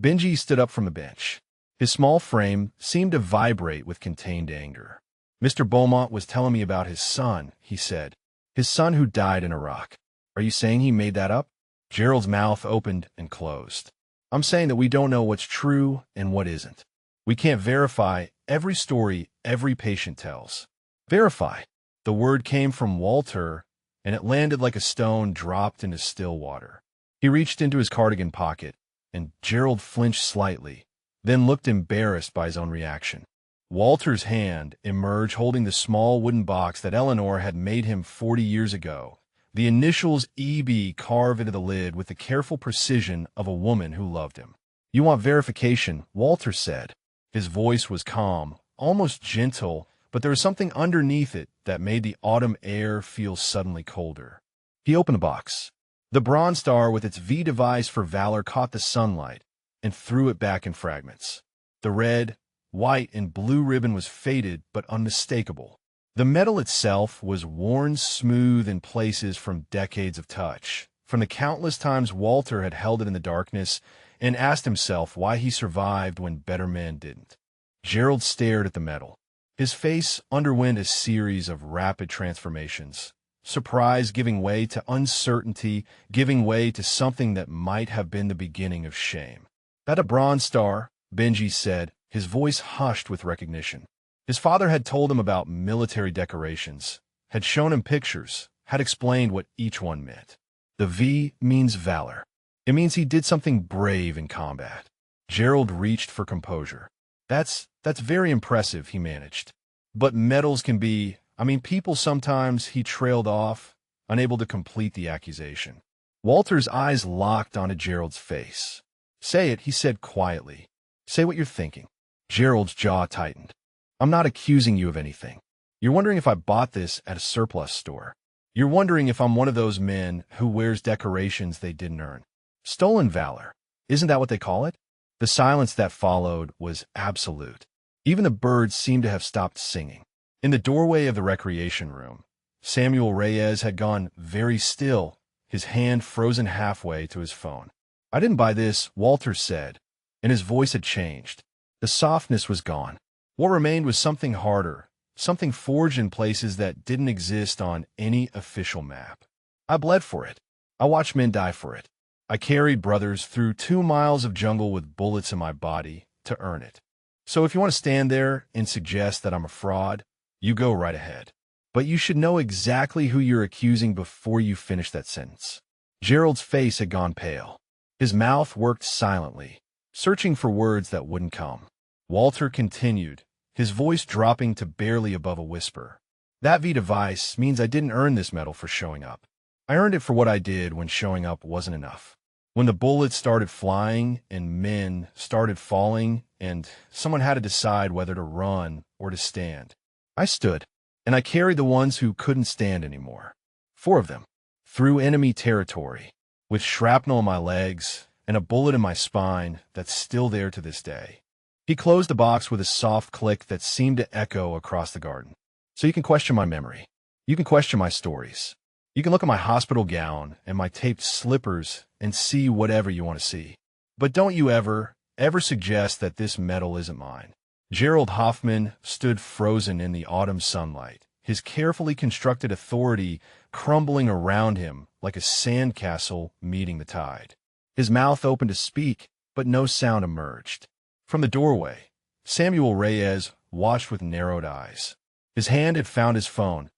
Benji stood up from the bench. His small frame seemed to vibrate with contained anger. "Mr. Beaumont was telling me about his son," he said. "His son who died in Iraq. Are you saying he made that up?" Gerald's mouth opened and closed. "I'm saying that we don't know what's true and what isn't. We can't verify every story every patient tells." "Verify." The word came from Walter, and it landed like a stone dropped into still water. He reached into his cardigan pocket, and Gerald flinched slightly, then looked embarrassed by his own reaction. Walter's hand emerged holding the small wooden box that Eleanor had made him 40 years ago, the initials EB carved into the lid with the careful precision of a woman who loved him. "You want verification," Walter said. His voice was calm, almost gentle, but there was something underneath it that made the autumn air feel suddenly colder. He opened the box. The Bronze Star with its V device for valor caught the sunlight and threw it back in fragments. The red, white, and blue ribbon was faded but unmistakable. The metal itself was worn smooth in places from decades of touch, from the countless times Walter had held it in the darkness and asked himself why he survived when better men didn't. Gerald stared at the metal. His face underwent a series of rapid transformations. Surprise giving way to uncertainty, giving way to something that might have been the beginning of shame. "That a Bronze Star?" Benji said, his voice hushed with recognition. His father had told him about military decorations, had shown him pictures, had explained what each one meant. The V means valor. It means he did something brave in combat. Gerald reached for composure. That's very impressive, he managed. But medals can be, people sometimes, he trailed off, unable to complete the accusation. Walter's eyes locked onto Gerald's face. "Say it," he said quietly. "Say what you're thinking." Gerald's jaw tightened. "I'm not accusing you of anything. You're wondering if I bought this at a surplus store. You're wondering if I'm one of those men who wears decorations they didn't earn. Stolen valor. Isn't that what they call it?" The silence that followed was absolute. Even the birds seemed to have stopped singing. In the doorway of the recreation room, Samuel Reyes had gone very still, his hand frozen halfway to his phone. "I didn't buy this," Walter said, and his voice had changed. The softness was gone. What remained was something harder, something forged in places that didn't exist on any official map. "I bled for it. I watched men die for it. I carried brothers through 2 miles of jungle with bullets in my body to earn it. So if you want to stand there and suggest that I'm a fraud, you go right ahead. But you should know exactly who you're accusing before you finish that sentence." Gerald's face had gone pale. His mouth worked silently, searching for words that wouldn't come. Walter continued, his voice dropping to barely above a whisper. "That V device means I didn't earn this medal for showing up. I earned it for what I did when showing up wasn't enough. When the bullets started flying and men started falling and someone had to decide whether to run or to stand. I stood, and I carried the ones who couldn't stand anymore. 4 of them, through enemy territory, with shrapnel in my legs and a bullet in my spine that's still there to this day." He closed the box with a soft click that seemed to echo across the garden. "So you can question my memory. You can question my stories. You can look at my hospital gown and my taped slippers and see whatever you want to see. But don't you ever suggest that this medal isn't mine." Gerald Hoffman stood frozen in the autumn sunlight, his carefully constructed authority crumbling around him like a sandcastle meeting the tide. His mouth opened to speak, but no sound emerged. From the doorway, Samuel Reyes watched with narrowed eyes. His hand had found his phone,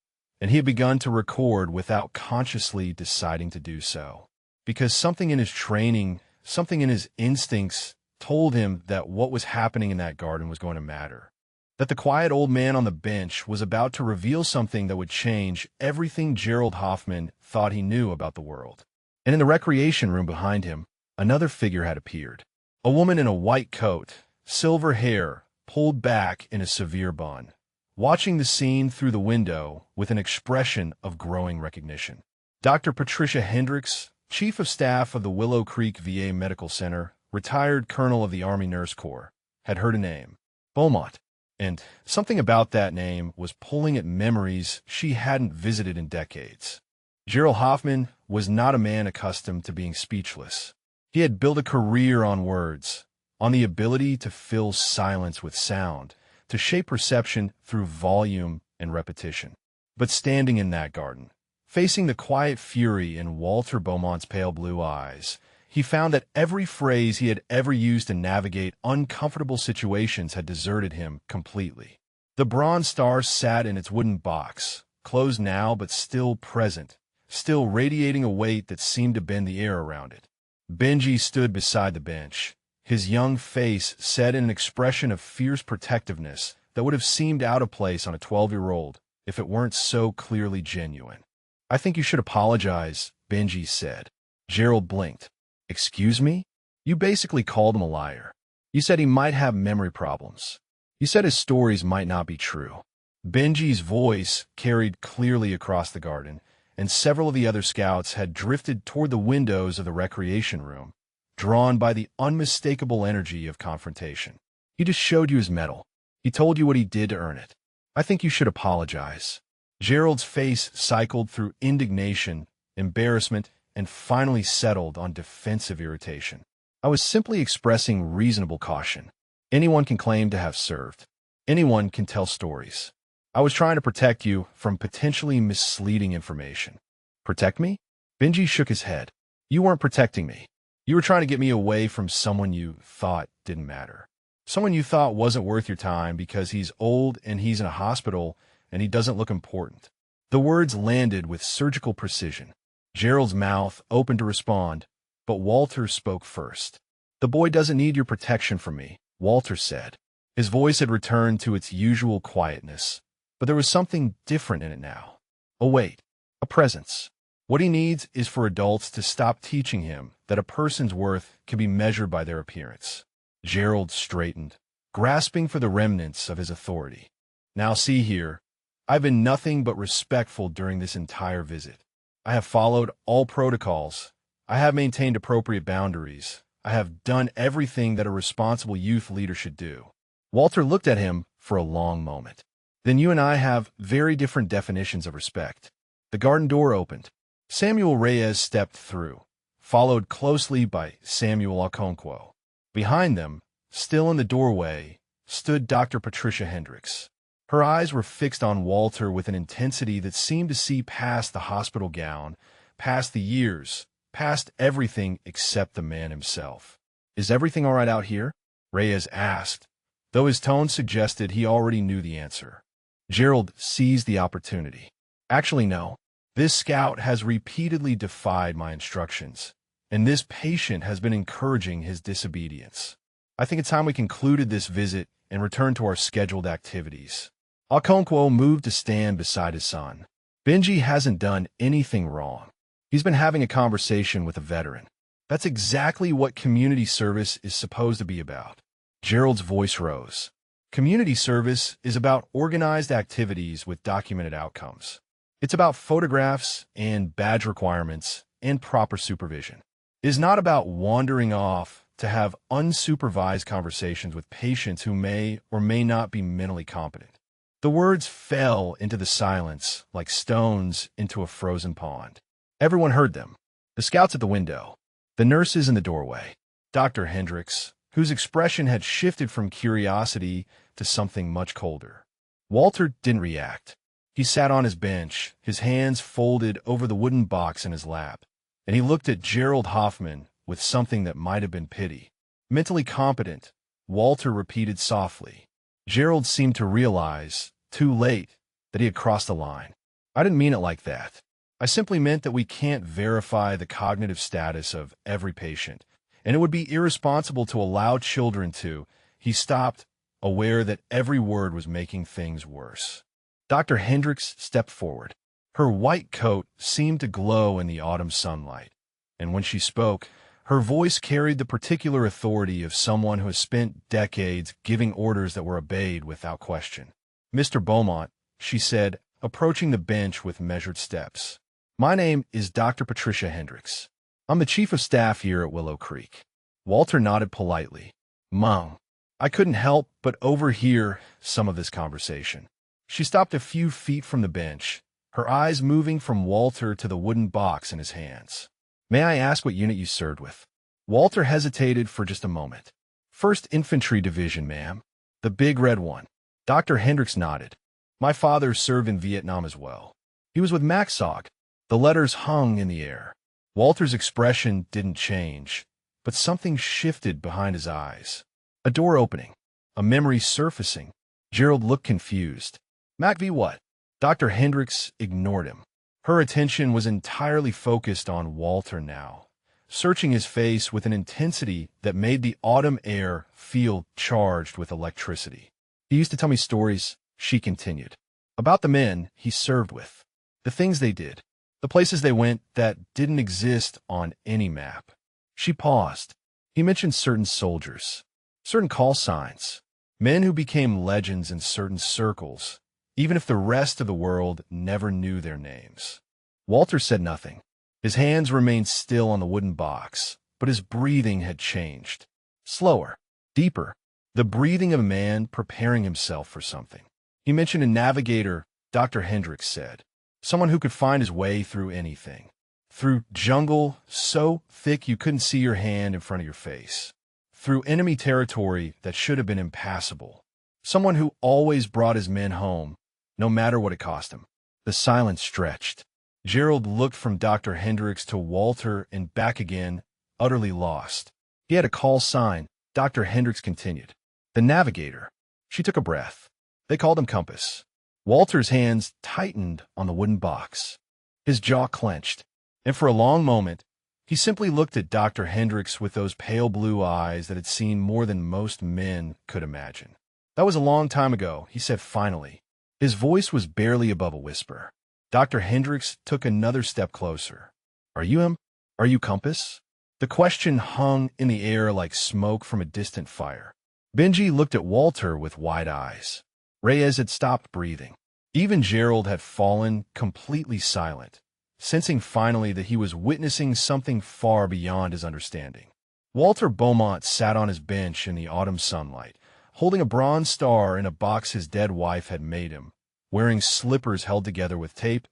and he had begun to record without consciously deciding to do so. Because something in his training, something in his instincts, told him that what was happening in that garden was going to matter. That the quiet old man on the bench was about to reveal something that would change everything Gerald Hoffman thought he knew about the world. And in the recreation room behind him, another figure had appeared. A woman in a white coat, silver hair pulled back in a severe bun, watching the scene through the window with an expression of growing recognition. Dr. Patricia Hendricks, Chief of Staff of the Willow Creek VA Medical Center, retired colonel of the Army Nurse Corps, had heard a name, Beaumont, and something about that name was pulling at memories she hadn't visited in decades. Gerald Hoffman was not a man accustomed to being speechless. He had built a career on words, on the ability to fill silence with sound, to shape perception through volume and repetition. But standing in that garden, facing the quiet fury in Walter Beaumont's pale blue eyes, he found that every phrase he had ever used to navigate uncomfortable situations had deserted him completely. The Bronze Star sat in its wooden box, closed now but still present, still radiating a weight that seemed to bend the air around it. Benji stood beside the bench, his young face set in an expression of fierce protectiveness that would have seemed out of place on a 12-year-old if it weren't so clearly genuine. "I think you should apologize," Benji said. Gerald blinked. "Excuse me? You basically called him a liar. You said he might have memory problems. You said his stories might not be true." Benji's voice carried clearly across the garden, and several of the other scouts had drifted toward the windows of the recreation room, drawn by the unmistakable energy of confrontation. He just showed you his mettle. He told you what he did to earn it. I think you should apologize. Gerald's face cycled through indignation, embarrassment, and finally settled on defensive irritation. I was simply expressing reasonable caution. Anyone can claim to have served. Anyone can tell stories. I was trying to protect you from potentially misleading information. Protect me? Benji shook his head. You weren't protecting me. You were trying to get me away from someone you thought didn't matter. Someone you thought wasn't worth your time because he's old and he's in a hospital and he doesn't look important. The words landed with surgical precision. Gerald's mouth opened to respond, but Walter spoke first. The boy doesn't need your protection from me, Walter said. His voice had returned to its usual quietness, but there was something different in it now. A weight, a presence. What he needs is for adults to stop teaching him that a person's worth can be measured by their appearance. Gerald straightened, grasping for the remnants of his authority. Now see here, I've been nothing but respectful during this entire visit. I have followed all protocols. I have maintained appropriate boundaries. I have done everything that a responsible youth leader should do. Walter looked at him for a long moment. Then you and I have very different definitions of respect. The garden door opened. Samuel Reyes stepped through, followed closely by Samuel Okonkwo. Behind them, still in the doorway, stood Dr. Patricia Hendricks. Her eyes were fixed on Walter with an intensity that seemed to see past the hospital gown, past the years, past everything except the man himself. Is everything all right out here? Reyes asked, though his tone suggested he already knew the answer. Gerald seized the opportunity. Actually, no. This scout has repeatedly defied my instructions, and this patient has been encouraging his disobedience. I think it's time we concluded this visit and returned to our scheduled activities. Okonkwo moved to stand beside his son. Benji hasn't done anything wrong. He's been having a conversation with a veteran. That's exactly what community service is supposed to be about. Gerald's voice rose. Community service is about organized activities with documented outcomes. It's about photographs and badge requirements and proper supervision. It is not about wandering off to have unsupervised conversations with patients who may or may not be mentally competent. The words fell into the silence like stones into a frozen pond. Everyone heard them. The scouts at the window, the nurses in the doorway, Dr. Hendricks, whose expression had shifted from curiosity to something much colder. Walter didn't react. He sat on his bench, his hands folded over the wooden box in his lap, and he looked at Gerald Hoffman with something that might have been pity. Mentally competent, Walter repeated softly. Gerald seemed to realize, too late, that he had crossed the line. I didn't mean it like that. I simply meant that we can't verify the cognitive status of every patient, and it would be irresponsible to allow children to. He stopped, aware that every word was making things worse. Dr. Hendricks stepped forward. Her white coat seemed to glow in the autumn sunlight, and when she spoke, her voice carried the particular authority of someone who has spent decades giving orders that were obeyed without question. Mr. Beaumont, she said, approaching the bench with measured steps. My name is Dr. Patricia Hendricks. I'm the chief of staff here at Willow Creek. Walter nodded politely. Mom, I couldn't help but overhear some of this conversation. She stopped a few feet from the bench, her eyes moving from Walter to the wooden box in his hands. May I ask what unit you served with? Walter hesitated for just a moment. 1st Infantry Division, ma'am. The big red one. Dr. Hendricks nodded. My father served in Vietnam as well. He was with MAXOG. The letters hung in the air. Walter's expression didn't change, but something shifted behind his eyes. A door opening. A memory surfacing. Gerald looked confused. MACV what? Dr. Hendricks ignored him. Her attention was entirely focused on Walter now, searching his face with an intensity that made the autumn air feel charged with electricity. He used to tell me stories, she continued, about the men he served with, the things they did, the places they went that didn't exist on any map. She paused. He mentioned certain soldiers, certain call signs, men who became legends in certain circles, even if the rest of the world never knew their names. Walter said nothing. His hands remained still on the wooden box, but his breathing had changed. Slower, deeper, the breathing of a man preparing himself for something. He mentioned a navigator, Dr. Hendricks said, someone who could find his way through anything. Through jungle so thick you couldn't see your hand in front of your face. Through enemy territory that should have been impassable. Someone who always brought his men home, no matter what it cost him. The silence stretched. Gerald looked from Dr. Hendricks to Walter and back again, utterly lost. He had a call sign. Dr. Hendricks continued. The navigator. She took a breath. They called him Compass. Walter's hands tightened on the wooden box. His jaw clenched, and for a long moment, he simply looked at Dr. Hendricks with those pale blue eyes that had seen more than most men could imagine. That was a long time ago, he said finally. His voice was barely above a whisper. Dr. Hendricks took another step closer. Are you him? Are you Compass? The question hung in the air like smoke from a distant fire. Benji looked at Walter with wide eyes. Reyes had stopped breathing. Even Gerald had fallen completely silent, sensing finally that he was witnessing something far beyond his understanding. Walter Beaumont sat on his bench in the autumn sunlight, holding a bronze star in a box his dead wife had made him, wearing slippers held together with tape,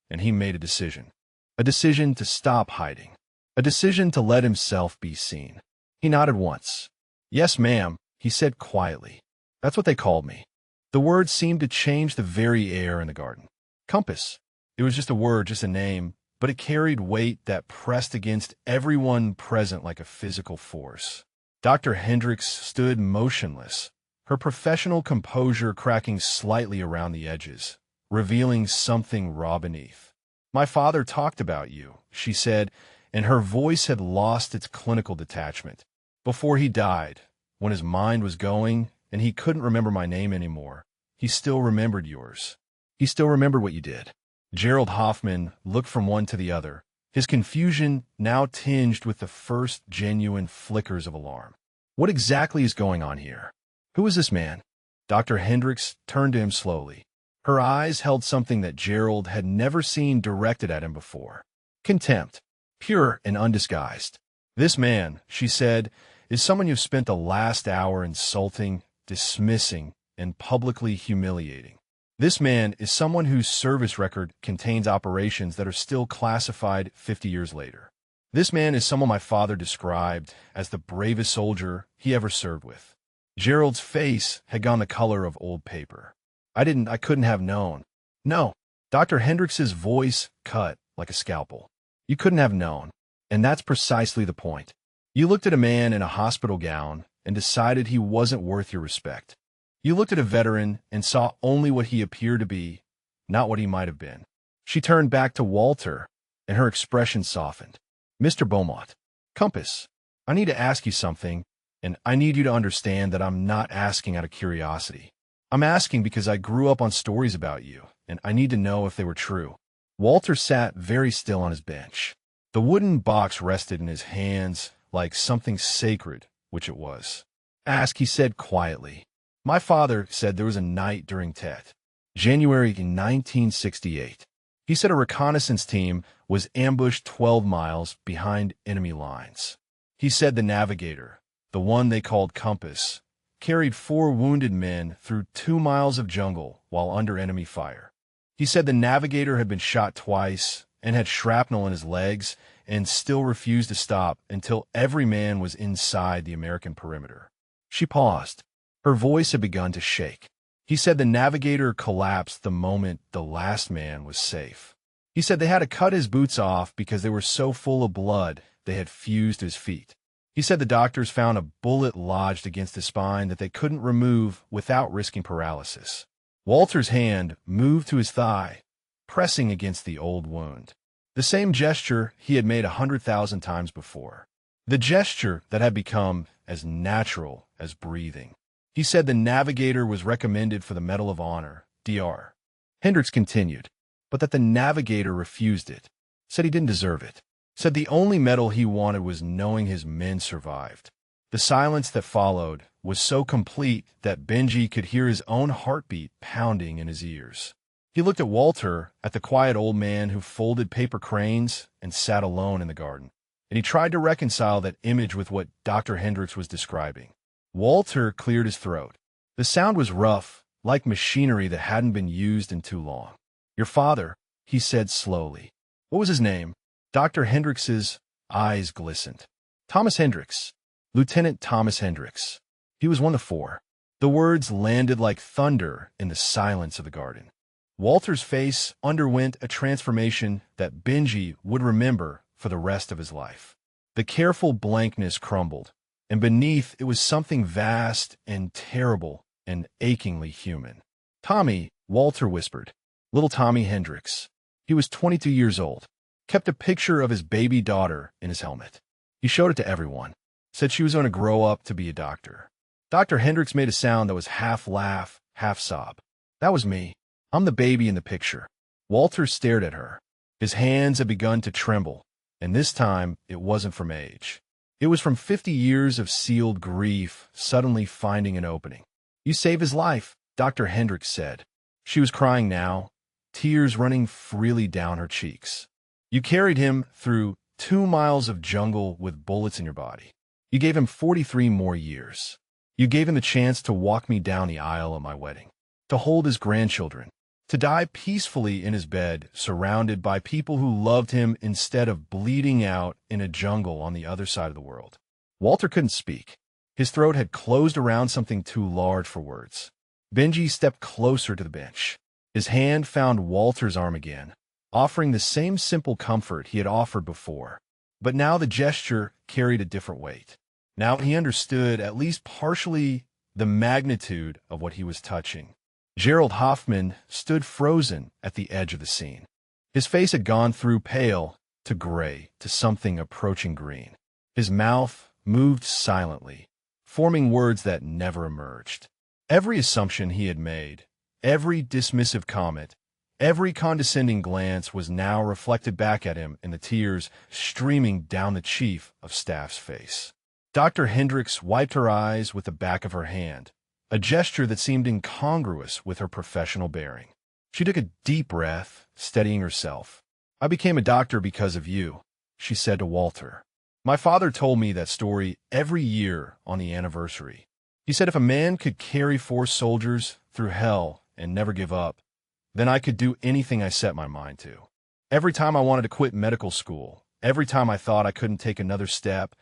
and he made a decision. A decision to stop hiding. A decision to let himself be seen. He nodded once. Yes, ma'am, he said quietly. That's what they called me. The word seemed to change the very air in the garden. Compass. It was just a word, just a name, but it carried weight that pressed against everyone present like a physical force. Dr. Hendricks stood motionless, her professional composure cracking slightly around the edges, revealing something raw beneath. My father talked about you, she said, and her voice had lost its clinical detachment. Before he died, when his mind was going and he couldn't remember my name anymore, he still remembered yours. He still remembered what you did. Gerald Hoffman looked from one to the other, his confusion now tinged with the first genuine flickers of alarm. What exactly is going on here? Who is this man? Dr. Hendricks turned to him slowly. Her eyes held something that Gerald had never seen directed at him before. Contempt, pure and undisguised. This man, she said, is someone you've spent the last hour insulting, dismissing, and publicly humiliating. This man is someone whose service record contains operations that are still classified 50 years later. This man is someone my father described as the bravest soldier he ever served with. Gerald's face had gone the color of old paper. I couldn't have known. No, Dr. Hendricks's voice cut like a scalpel. You couldn't have known. And that's precisely the point. You looked at a man in a hospital gown and decided he wasn't worth your respect. You looked at a veteran and saw only what he appeared to be, not what he might have been. She turned back to Walter, and her expression softened. Mr. Beaumont, Compass, I need to ask you something, and I need you to understand that I'm not asking out of curiosity. I'm asking because I grew up on stories about you, and I need to know if they were true. Walter sat very still on his bench. The wooden box rested in his hands like something sacred, which it was. Ask, he said quietly. My father said there was a night during Tet, January 1968. He said a reconnaissance team was ambushed 12 miles behind enemy lines. He said the navigator, the one they called Compass, carried 4 wounded men through 2 miles of jungle while under enemy fire. He said the navigator had been shot twice and had shrapnel in his legs and still refused to stop until every man was inside the American perimeter. She paused. Her voice had begun to shake. He said the navigator collapsed the moment the last man was safe. He said they had to cut his boots off because they were so full of blood they had fused his feet. He said the doctors found a bullet lodged against his spine that they couldn't remove without risking paralysis. Walter's hand moved to his thigh, pressing against the old wound. The same gesture he had made 100,000 times before. The gesture that had become as natural as breathing. He said the navigator was recommended for the Medal of Honor, Dr. Hendricks continued, but that the navigator refused it, said he didn't deserve it, said the only medal he wanted was knowing his men survived. The silence that followed was so complete that Benji could hear his own heartbeat pounding in his ears. He looked at Walter, at the quiet old man who folded paper cranes and sat alone in the garden, and he tried to reconcile that image with what Dr. Hendricks was describing. Walter cleared his throat. The sound was rough, like machinery that hadn't been used in too long. "Your father," he said slowly. "What was his name?" Dr. Hendricks's eyes glistened. "Thomas Hendricks. Lieutenant Thomas Hendricks. He was one of four." The words landed like thunder in the silence of the garden. Walter's face underwent a transformation that Benji would remember for the rest of his life. The careful blankness crumbled, and beneath it was something vast and terrible and achingly human. "Tommy," Walter whispered. "Little Tommy Hendricks." He was 22 years old, kept a picture of his baby daughter in his helmet. He showed it to everyone, said she was going to grow up to be a doctor. Dr. Hendricks made a sound that was half laugh, half sob. "That was me. I'm the baby in the picture." Walter stared at her. His hands had begun to tremble, and this time it wasn't from age. It was from 50 years of sealed grief suddenly finding an opening. "You saved his life," Dr. Hendricks said. She was crying now, tears running freely down her cheeks. "You carried him through 2 miles of jungle with bullets in your body. You gave him 43 more years. You gave him the chance to walk me down the aisle at my wedding, to hold his grandchildren, to die peacefully in his bed, surrounded by people who loved him instead of bleeding out in a jungle on the other side of the world." Walter couldn't speak. His throat had closed around something too large for words. Benji stepped closer to the bench. His hand found Walter's arm again, offering the same simple comfort he had offered before. But now the gesture carried a different weight. Now he understood, at least partially, the magnitude of what he was touching. Gerald Hoffman stood frozen at the edge of the scene. His face had gone through pale to gray to something approaching green. His mouth moved silently, forming words that never emerged. Every assumption he had made, every dismissive comment, every condescending glance was now reflected back at him in the tears streaming down the chief of staff's face. Dr. Hendricks wiped her eyes with the back of her hand, a gesture that seemed incongruous with her professional bearing. She took a deep breath, steadying herself. "I became a doctor because of you," she said to Walter. "My father told me that story every year on the anniversary. He said if a man could carry 4 soldiers through hell and never give up, then I could do anything I set my mind to. Every time I wanted to quit medical school, every time I thought I couldn't take another step,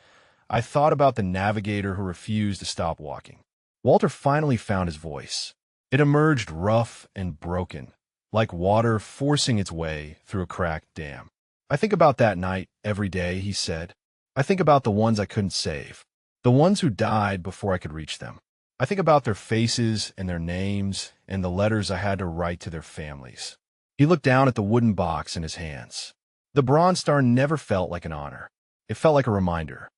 I thought about the navigator who refused to stop walking." Walter finally found his voice. It emerged rough and broken, like water forcing its way through a cracked dam. "I think about that night every day," he said. "I think about the ones I couldn't save, the ones who died before I could reach them. I think about their faces and their names and the letters I had to write to their families." He looked down at the wooden box in his hands. The Bronze Star never felt like an honor. It felt like a reminder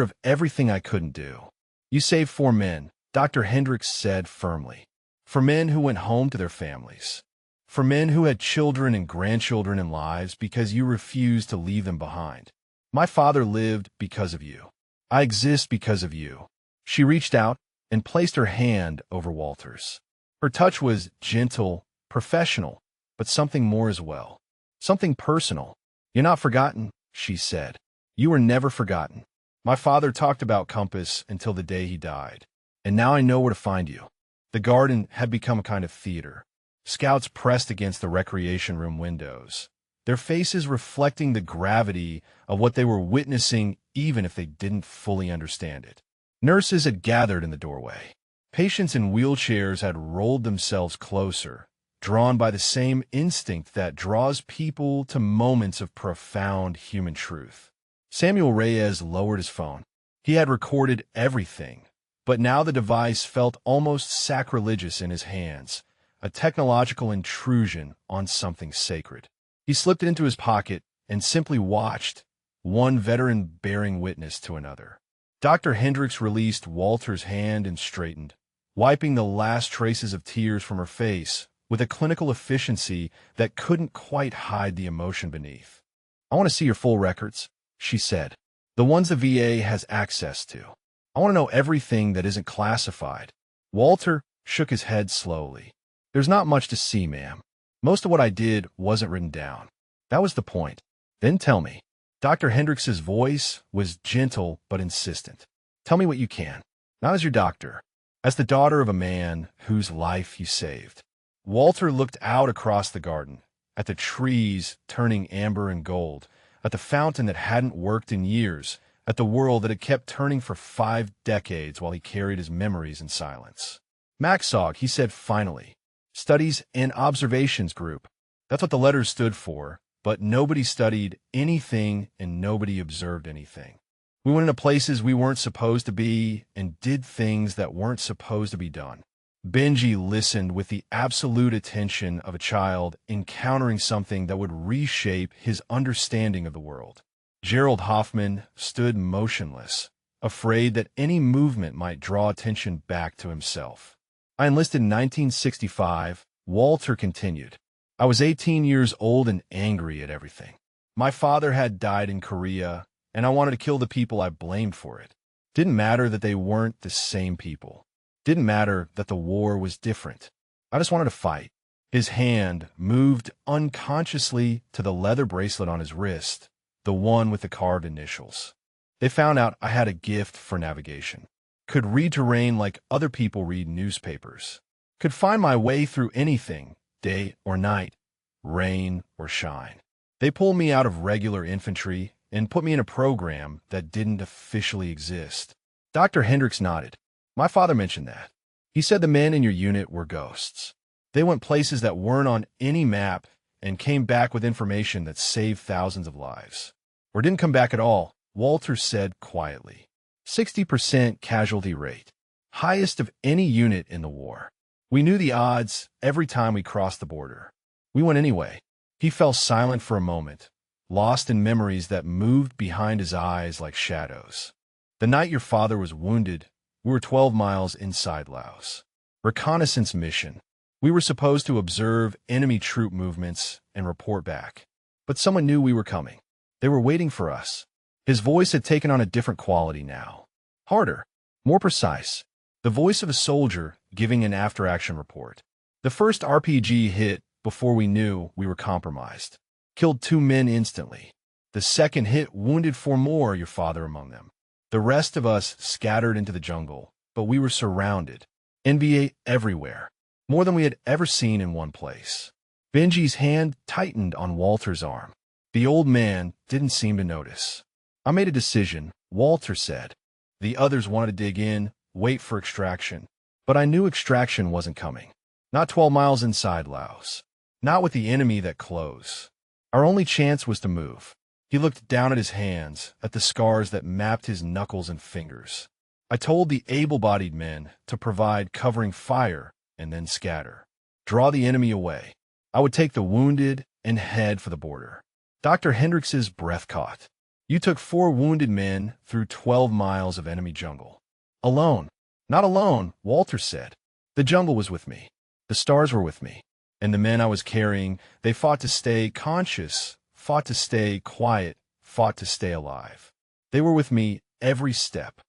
of everything I couldn't do. "You saved 4 men," Dr. Hendricks said firmly. "For men who went home to their families. For men who had children and grandchildren and lives because you refused to leave them behind. My father lived because of you. I exist because of you." She reached out and placed her hand over Walter's. Her touch was gentle, professional, but something more as well. Something personal. "You're not forgotten," she said. "You were never forgotten. My father talked about Compass until the day he died. And now I know where to find you." The garden had become a kind of theater. Scouts pressed against the recreation room windows, their faces reflecting the gravity of what they were witnessing even if they didn't fully understand it. Nurses had gathered in the doorway. Patients in wheelchairs had rolled themselves closer, drawn by the same instinct that draws people to moments of profound human truth. Samuel Reyes lowered his phone. He had recorded everything, but now the device felt almost sacrilegious in his hands, a technological intrusion on something sacred. He slipped it into his pocket and simply watched, one veteran bearing witness to another. Dr. Hendricks released Walter's hand and straightened, wiping the last traces of tears from her face with a clinical efficiency that couldn't quite hide the emotion beneath. "I want to see your full records," she said. "The ones the VA has access to. I want to know everything that isn't classified." Walter shook his head slowly. "There's not much to see, ma'am. Most of what I did wasn't written down. That was the point. Then tell me. Dr. Hendricks's voice was gentle but insistent. Tell me what you can. Not as your doctor, as the daughter of a man whose life you saved. Walter looked out across the garden, at the trees turning amber and gold, at the fountain that hadn't worked in years, at the world that had kept turning for 5 decades while he carried his memories in silence. MACSOG, he said finally. Studies and Observations Group. That's what the letters stood for, but nobody studied anything and nobody observed anything. We went into places we weren't supposed to be and did things that weren't supposed to be done. Benji listened with the absolute attention of a child encountering something that would reshape his understanding of the world. Gerald Hoffman stood motionless, afraid that any movement might draw attention back to himself. I enlisted in 1965, Walter continued. I was 18 years old and angry at everything. My father had died in Korea, and I wanted to kill the people I blamed for it. Didn't matter that they weren't the same people. Didn't matter that the war was different. I just wanted to fight. His hand moved unconsciously to the leather bracelet on his wrist, the one with the carved initials. They found out I had a gift for navigation. Could read terrain like other people read newspapers. Could find my way through anything, day or night, rain or shine. They pulled me out of regular infantry and put me in a program that didn't officially exist. Dr. Hendricks nodded. My father mentioned that. He said the men in your unit were ghosts. They went places that weren't on any map and came back with information that saved thousands of lives. Or didn't come back at all, Walter said quietly. 60% casualty rate. Highest of any unit in the war. We knew the odds every time we crossed the border. We went anyway. He fell silent for a moment, lost in memories that moved behind his eyes like shadows. The night your father was wounded, we were 12 miles inside Laos. Reconnaissance mission. We were supposed to observe enemy troop movements and report back. But someone knew we were coming. They were waiting for us. His voice had taken on a different quality now. Harder, more precise. The voice of a soldier giving an after-action report. The first RPG hit before we knew we were compromised. Killed 2 men instantly. The second hit wounded 4 more, your father among them. The rest of us scattered into the jungle, but we were surrounded. NVA everywhere. More than we had ever seen in one place. Benji's hand tightened on Walter's arm. The old man didn't seem to notice. I made a decision, Walter said. The others wanted to dig in, wait for extraction. But I knew extraction wasn't coming. Not 12 miles inside Laos. Not with the enemy that close. Our only chance was to move. He looked down at his hands, at the scars that mapped his knuckles and fingers. I told the able-bodied men to provide covering fire and then scatter. Draw the enemy away. I would take the wounded and head for the border. Dr. Hendricks's breath caught. You took 4 wounded men through 12 miles of enemy jungle. Alone. Not alone, Walter said. The jungle was with me. The stars were with me. And the men I was carrying, they fought to stay conscious, fought to stay quiet, fought to stay alive. They were with me every step.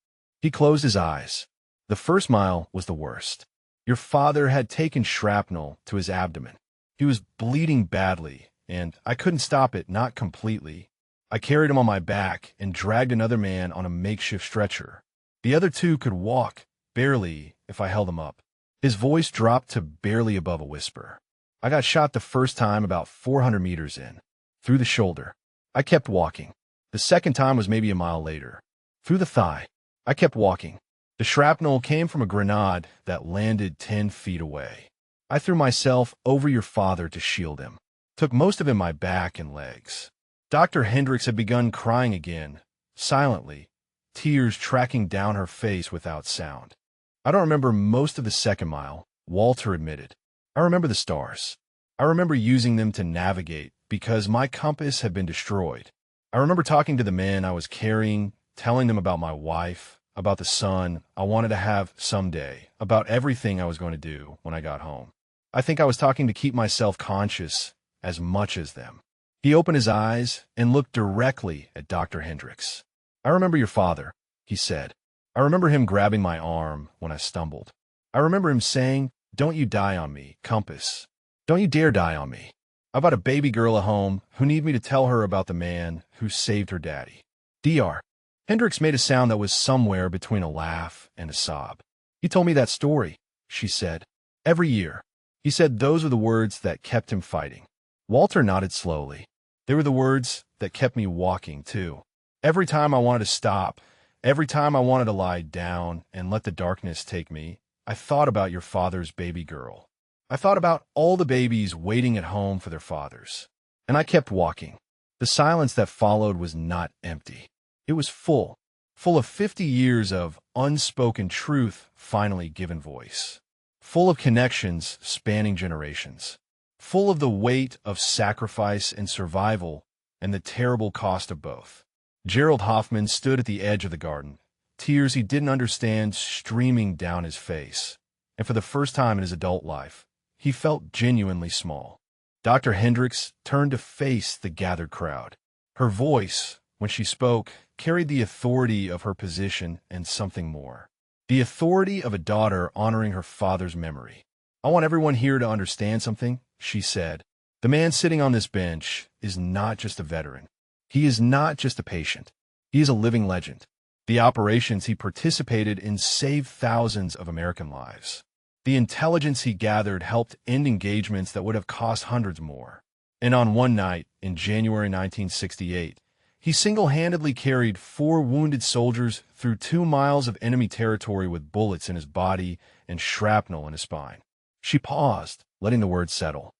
He closed his eyes. The first mile was the worst. Your father had taken shrapnel to his abdomen. He was bleeding badly, and I couldn't stop it, not completely. I carried him on my back and dragged another man on a makeshift stretcher. The other 2 could walk, barely, if I held them up. His voice dropped to barely above a whisper. I got shot the first time about 400 meters in. Through the shoulder. I kept walking. The second time was maybe a mile later. Through the thigh. I kept walking. The shrapnel came from a grenade that landed 10 feet away. I threw myself over your father to shield him. Took most of him my back and legs. Dr. Hendricks had begun crying again, silently, tears tracking down her face without sound. I don't remember most of the second mile, Walter admitted. I remember the stars. I remember using them to navigate because my compass had been destroyed. I remember talking to the men I was carrying, telling them about my wife, about the son I wanted to have someday, about everything I was going to do when I got home. I think I was talking to keep myself conscious as much as them. He opened his eyes and looked directly at Dr. Hendricks. I remember your father, he said. I remember him grabbing my arm when I stumbled. I remember him saying, "Don't you die on me, compass." Don't you dare die on me. I've got a baby girl at home who need me to tell her about the man who saved her daddy. Dr. Hendricks made a sound that was somewhere between a laugh and a sob. He told me that story, she said. Every year. He said those were the words that kept him fighting. Walter nodded slowly. They were the words that kept me walking, too. Every time I wanted to stop, every time I wanted to lie down and let the darkness take me, I thought about your father's baby girl. I thought about all the babies waiting at home for their fathers. And I kept walking. The silence that followed was not empty. It was full of 50 years of unspoken truth finally given voice. Full of connections spanning generations. Full of the weight of sacrifice and survival and the terrible cost of both. Gerald Hoffman stood at the edge of the garden, tears he didn't understand streaming down his face. And for the first time in his adult life, he felt genuinely small. Dr. Hendricks turned to face the gathered crowd. Her voice, when she spoke, carried the authority of her position and something more. The authority of a daughter honoring her father's memory. I want everyone here to understand something, she said. The man sitting on this bench is not just a veteran. He is not just a patient. He is a living legend. The operations he participated in saved thousands of American lives. The intelligence he gathered helped end engagements that would have cost hundreds more. And on one night, in January 1968, he single-handedly carried 4 wounded soldiers through 2 miles of enemy territory with bullets in his body and shrapnel in his spine. She paused, letting the words settle.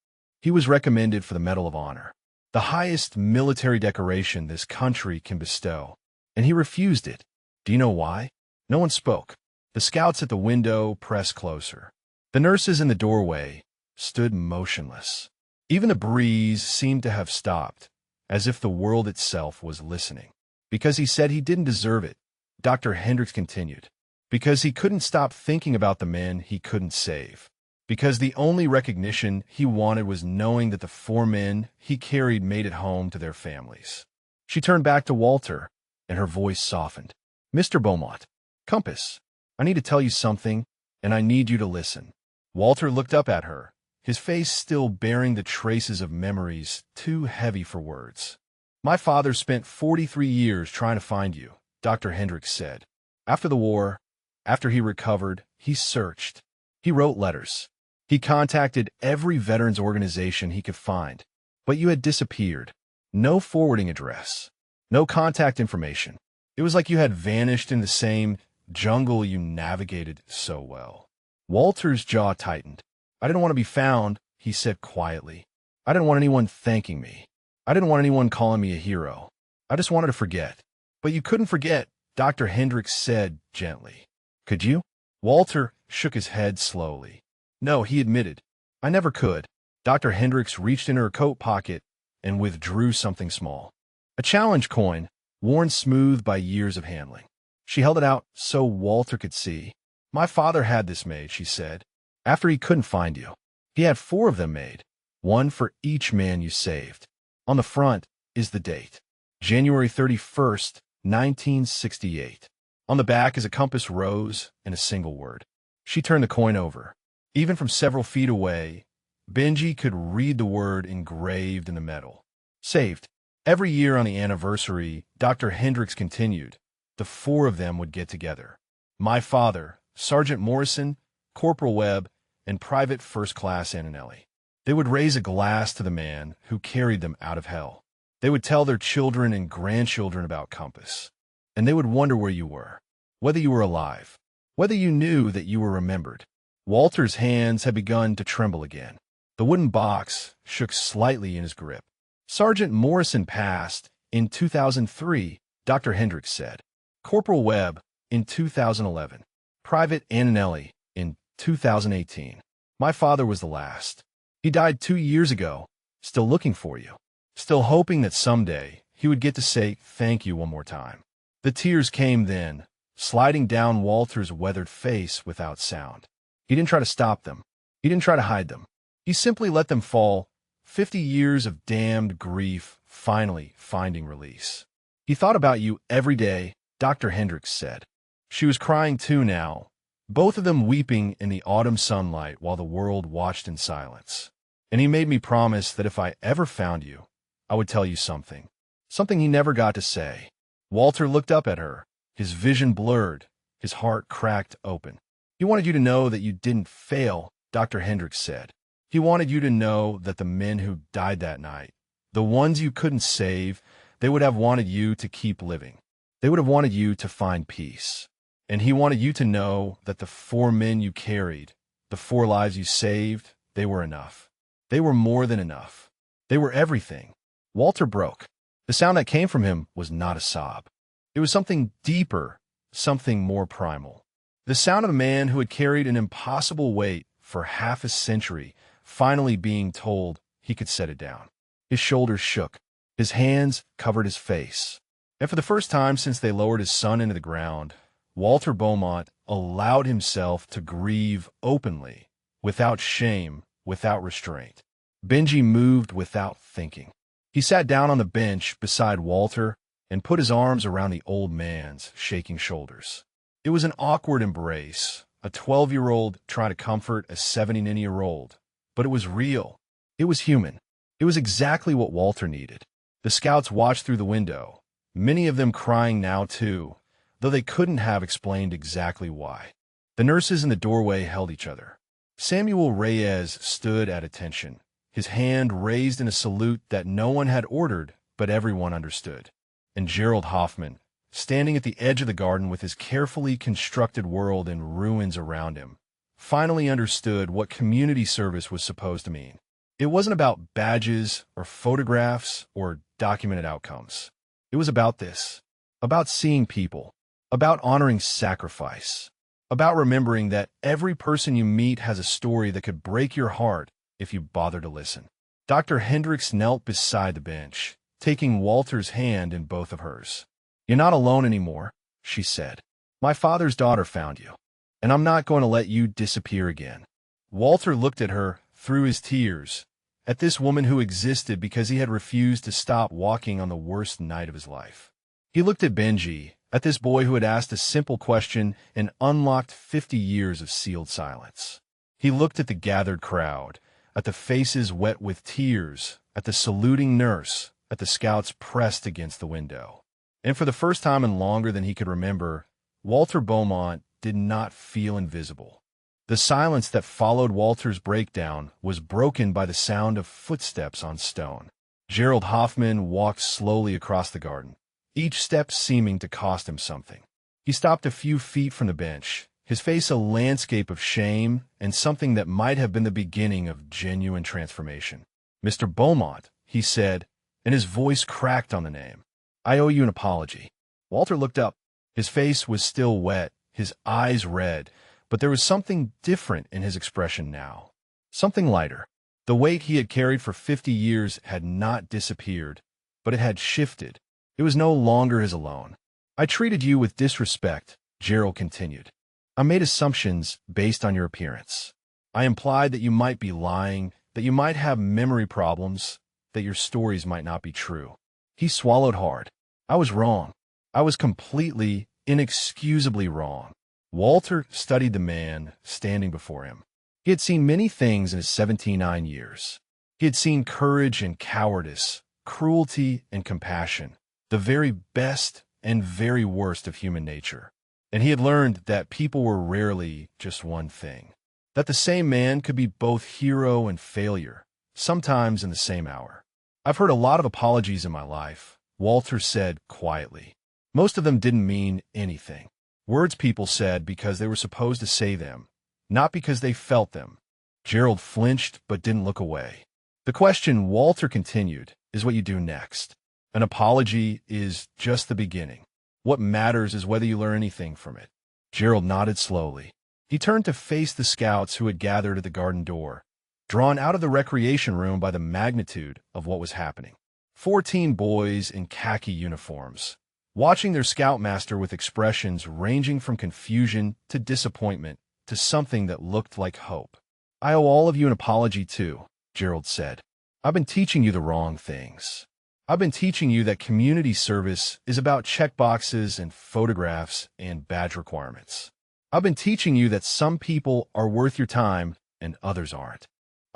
He was recommended for the Medal of Honor, the highest military decoration this country can bestow, and he refused it. Do you know why? No one spoke. The scouts at the window pressed closer. The nurses in the doorway stood motionless. Even the breeze seemed to have stopped, as if the world itself was listening. Because he said he didn't deserve it, Dr. Hendricks continued. Because he couldn't stop thinking about the men he couldn't save. Because the only recognition he wanted was knowing that the 4 men he carried made it home to their families. She turned back to Walter, and her voice softened. Mr. Beaumont, Compass, I need to tell you something, and I need you to listen. Walter looked up at her, his face still bearing the traces of memories too heavy for words. My father spent 43 years trying to find you, Dr. Hendricks said. After the war, after he recovered, he searched. He wrote letters. He contacted every veterans organization he could find. But you had disappeared. No forwarding address. No contact information. It was like you had vanished in the same jungle you navigated so well. Walter's jaw tightened. I didn't want to be found, he said quietly. I didn't want anyone thanking me. I didn't want anyone calling me a hero. I just wanted to forget. But you couldn't forget, Dr. Hendricks said gently. Could you? Walter shook his head slowly. No, he admitted. I never could. Dr. Hendricks reached in her coat pocket and withdrew something small. A challenge coin, worn smooth by years of handling. She held it out so Walter could see. My father had this made, she said, after he couldn't find you. He had 4 of them made, 1 for each man you saved. On the front is the date, January 31st, 1968. On the back is a compass rose and a single word. She turned the coin over. Even from several feet away, Benji could read the word engraved in the metal. Saved. Every year on the anniversary, Dr. Hendricks continued, the 4 of them would get together. My father, Sergeant Morrison, Corporal Webb, and Private First Class Antonelli. They would raise a glass to the man who carried them out of hell. They would tell their children and grandchildren about Compass. And they would wonder where you were, whether you were alive, whether you knew that you were remembered. Walter's hands had begun to tremble again. The wooden box shook slightly in his grip. Sergeant Morrison passed in 2003, Dr. Hendricks said. Corporal Webb in 2011. Private Antonelli in 2018. My father was the last. He died 2 years ago, still looking for you, still hoping that someday he would get to say thank you one more time. The tears came then, sliding down Walter's weathered face without sound. He didn't try to stop them. He didn't try to hide them. He simply let them fall, 50 years of damned grief finally finding release. He thought about you every day, Dr. Hendricks said. She was crying too now, both of them weeping in the autumn sunlight while the world watched in silence. And he made me promise that if I ever found you, I would tell you something. Something he never got to say. Walter looked up at her, his vision blurred, his heart cracked open. He wanted you to know that you didn't fail, Dr. Hendricks said. He wanted you to know that the men who died that night, the ones you couldn't save, they would have wanted you to keep living. They would have wanted you to find peace. And he wanted you to know that the 4 men you carried, the 4 lives you saved, they were enough. They were more than enough. They were everything. Walter broke. The sound that came from him was not a sob. It was something deeper, something more primal. The sound of a man who had carried an impossible weight for half a century, finally being told he could set it down. His shoulders shook. His hands covered his face. And for the first time since they lowered his son into the ground, Walter Beaumont allowed himself to grieve openly, without shame, without restraint. Benji moved without thinking. He sat down on the bench beside Walter and put his arms around the old man's shaking shoulders. It was an awkward embrace, a 12-year-old trying to comfort a 79-year-old. But it was real. It was human. It was exactly what Walter needed. The scouts watched through the window, many of them crying now too, though they couldn't have explained exactly why. The nurses in the doorway held each other. Samuel Reyes stood at attention, his hand raised in a salute that no one had ordered, but everyone understood. And Gerald Hoffman, standing at the edge of the garden with his carefully constructed world in ruins around him, finally understood what community service was supposed to mean. It wasn't about badges or photographs or documented outcomes. It was about this, about seeing people, about honoring sacrifice, about remembering that every person you meet has a story that could break your heart if you bother to listen. Dr. Hendricks knelt beside the bench, taking Walter's hand in both of hers. "You're not alone anymore," she said. "My father's daughter found you, and I'm not going to let you disappear again." Walter looked at her through his tears, at this woman who existed because he had refused to stop walking on the worst night of his life. He looked at Benji, at this boy who had asked a simple question and unlocked 50 years of sealed silence. He looked at the gathered crowd, at the faces wet with tears, at the saluting nurse, at the scouts pressed against the window. And for the first time in longer than he could remember, Walter Beaumont did not feel invisible. The silence that followed Walter's breakdown was broken by the sound of footsteps on stone. Gerald Hoffman walked slowly across the garden, each step seeming to cost him something. He stopped a few feet from the bench, his face a landscape of shame and something that might have been the beginning of genuine transformation. "Mr. Beaumont," he said, and his voice cracked on the name. "I owe you an apology." Walter looked up. His face was still wet, his eyes red, but there was something different in his expression now. Something lighter. The weight he had carried for 50 years had not disappeared, but it had shifted. It was no longer his alone. "I treated you with disrespect," Gerald continued. "I made assumptions based on your appearance. I implied that you might be lying, that you might have memory problems, that your stories might not be true." He swallowed hard. "I was wrong. I was completely, inexcusably wrong." Walter studied the man standing before him. He had seen many things in his 79 years. He had seen courage and cowardice, cruelty and compassion, the very best and very worst of human nature. And he had learned that people were rarely just one thing, that the same man could be both hero and failure, sometimes in the same hour. "I've heard a lot of apologies in my life," Walter said quietly. "Most of them didn't mean anything. Words people said because they were supposed to say them, not because they felt them." Gerald flinched but didn't look away. "The question," Walter continued, "is what you do next. An apology is just the beginning. What matters is whether you learn anything from it." Gerald nodded slowly. He turned to face the scouts who had gathered at the garden door, drawn out of the recreation room by the magnitude of what was happening. 14 boys in khaki uniforms, watching their scoutmaster with expressions ranging from confusion to disappointment to something that looked like hope. "I owe all of you an apology too," Gerald said. "I've been teaching you the wrong things. I've been teaching you that community service is about checkboxes and photographs and badge requirements. I've been teaching you that some people are worth your time and others aren't.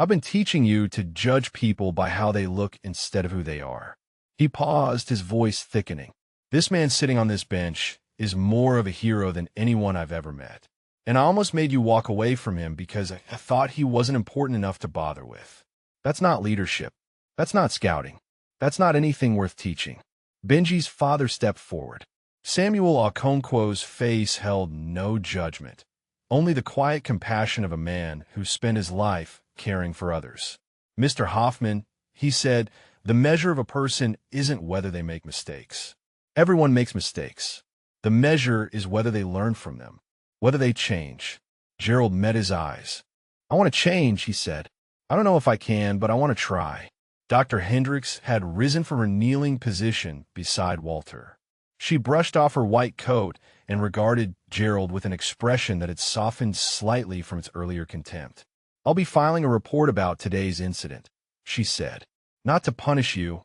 I've been teaching you to judge people by how they look instead of who they are." He paused, his voice thickening. "This man sitting on this bench is more of a hero than anyone I've ever met. And I almost made you walk away from him because I thought he wasn't important enough to bother with. That's not leadership. That's not scouting. That's not anything worth teaching." Benji's father stepped forward. Samuel Okonkwo's face held no judgment, only the quiet compassion of a man who spent his life caring for others. "Mr. Hoffman," he said, "the measure of a person isn't whether they make mistakes. Everyone makes mistakes. The measure is whether they learn from them, whether they change." Gerald met his eyes. "I want to change," he said. "I don't know if I can, but I want to try." Dr. Hendricks had risen from her kneeling position beside Walter. She brushed off her white coat and regarded Gerald with an expression that had softened slightly from its earlier contempt. "I'll be filing a report about today's incident," she said. "Not to punish you,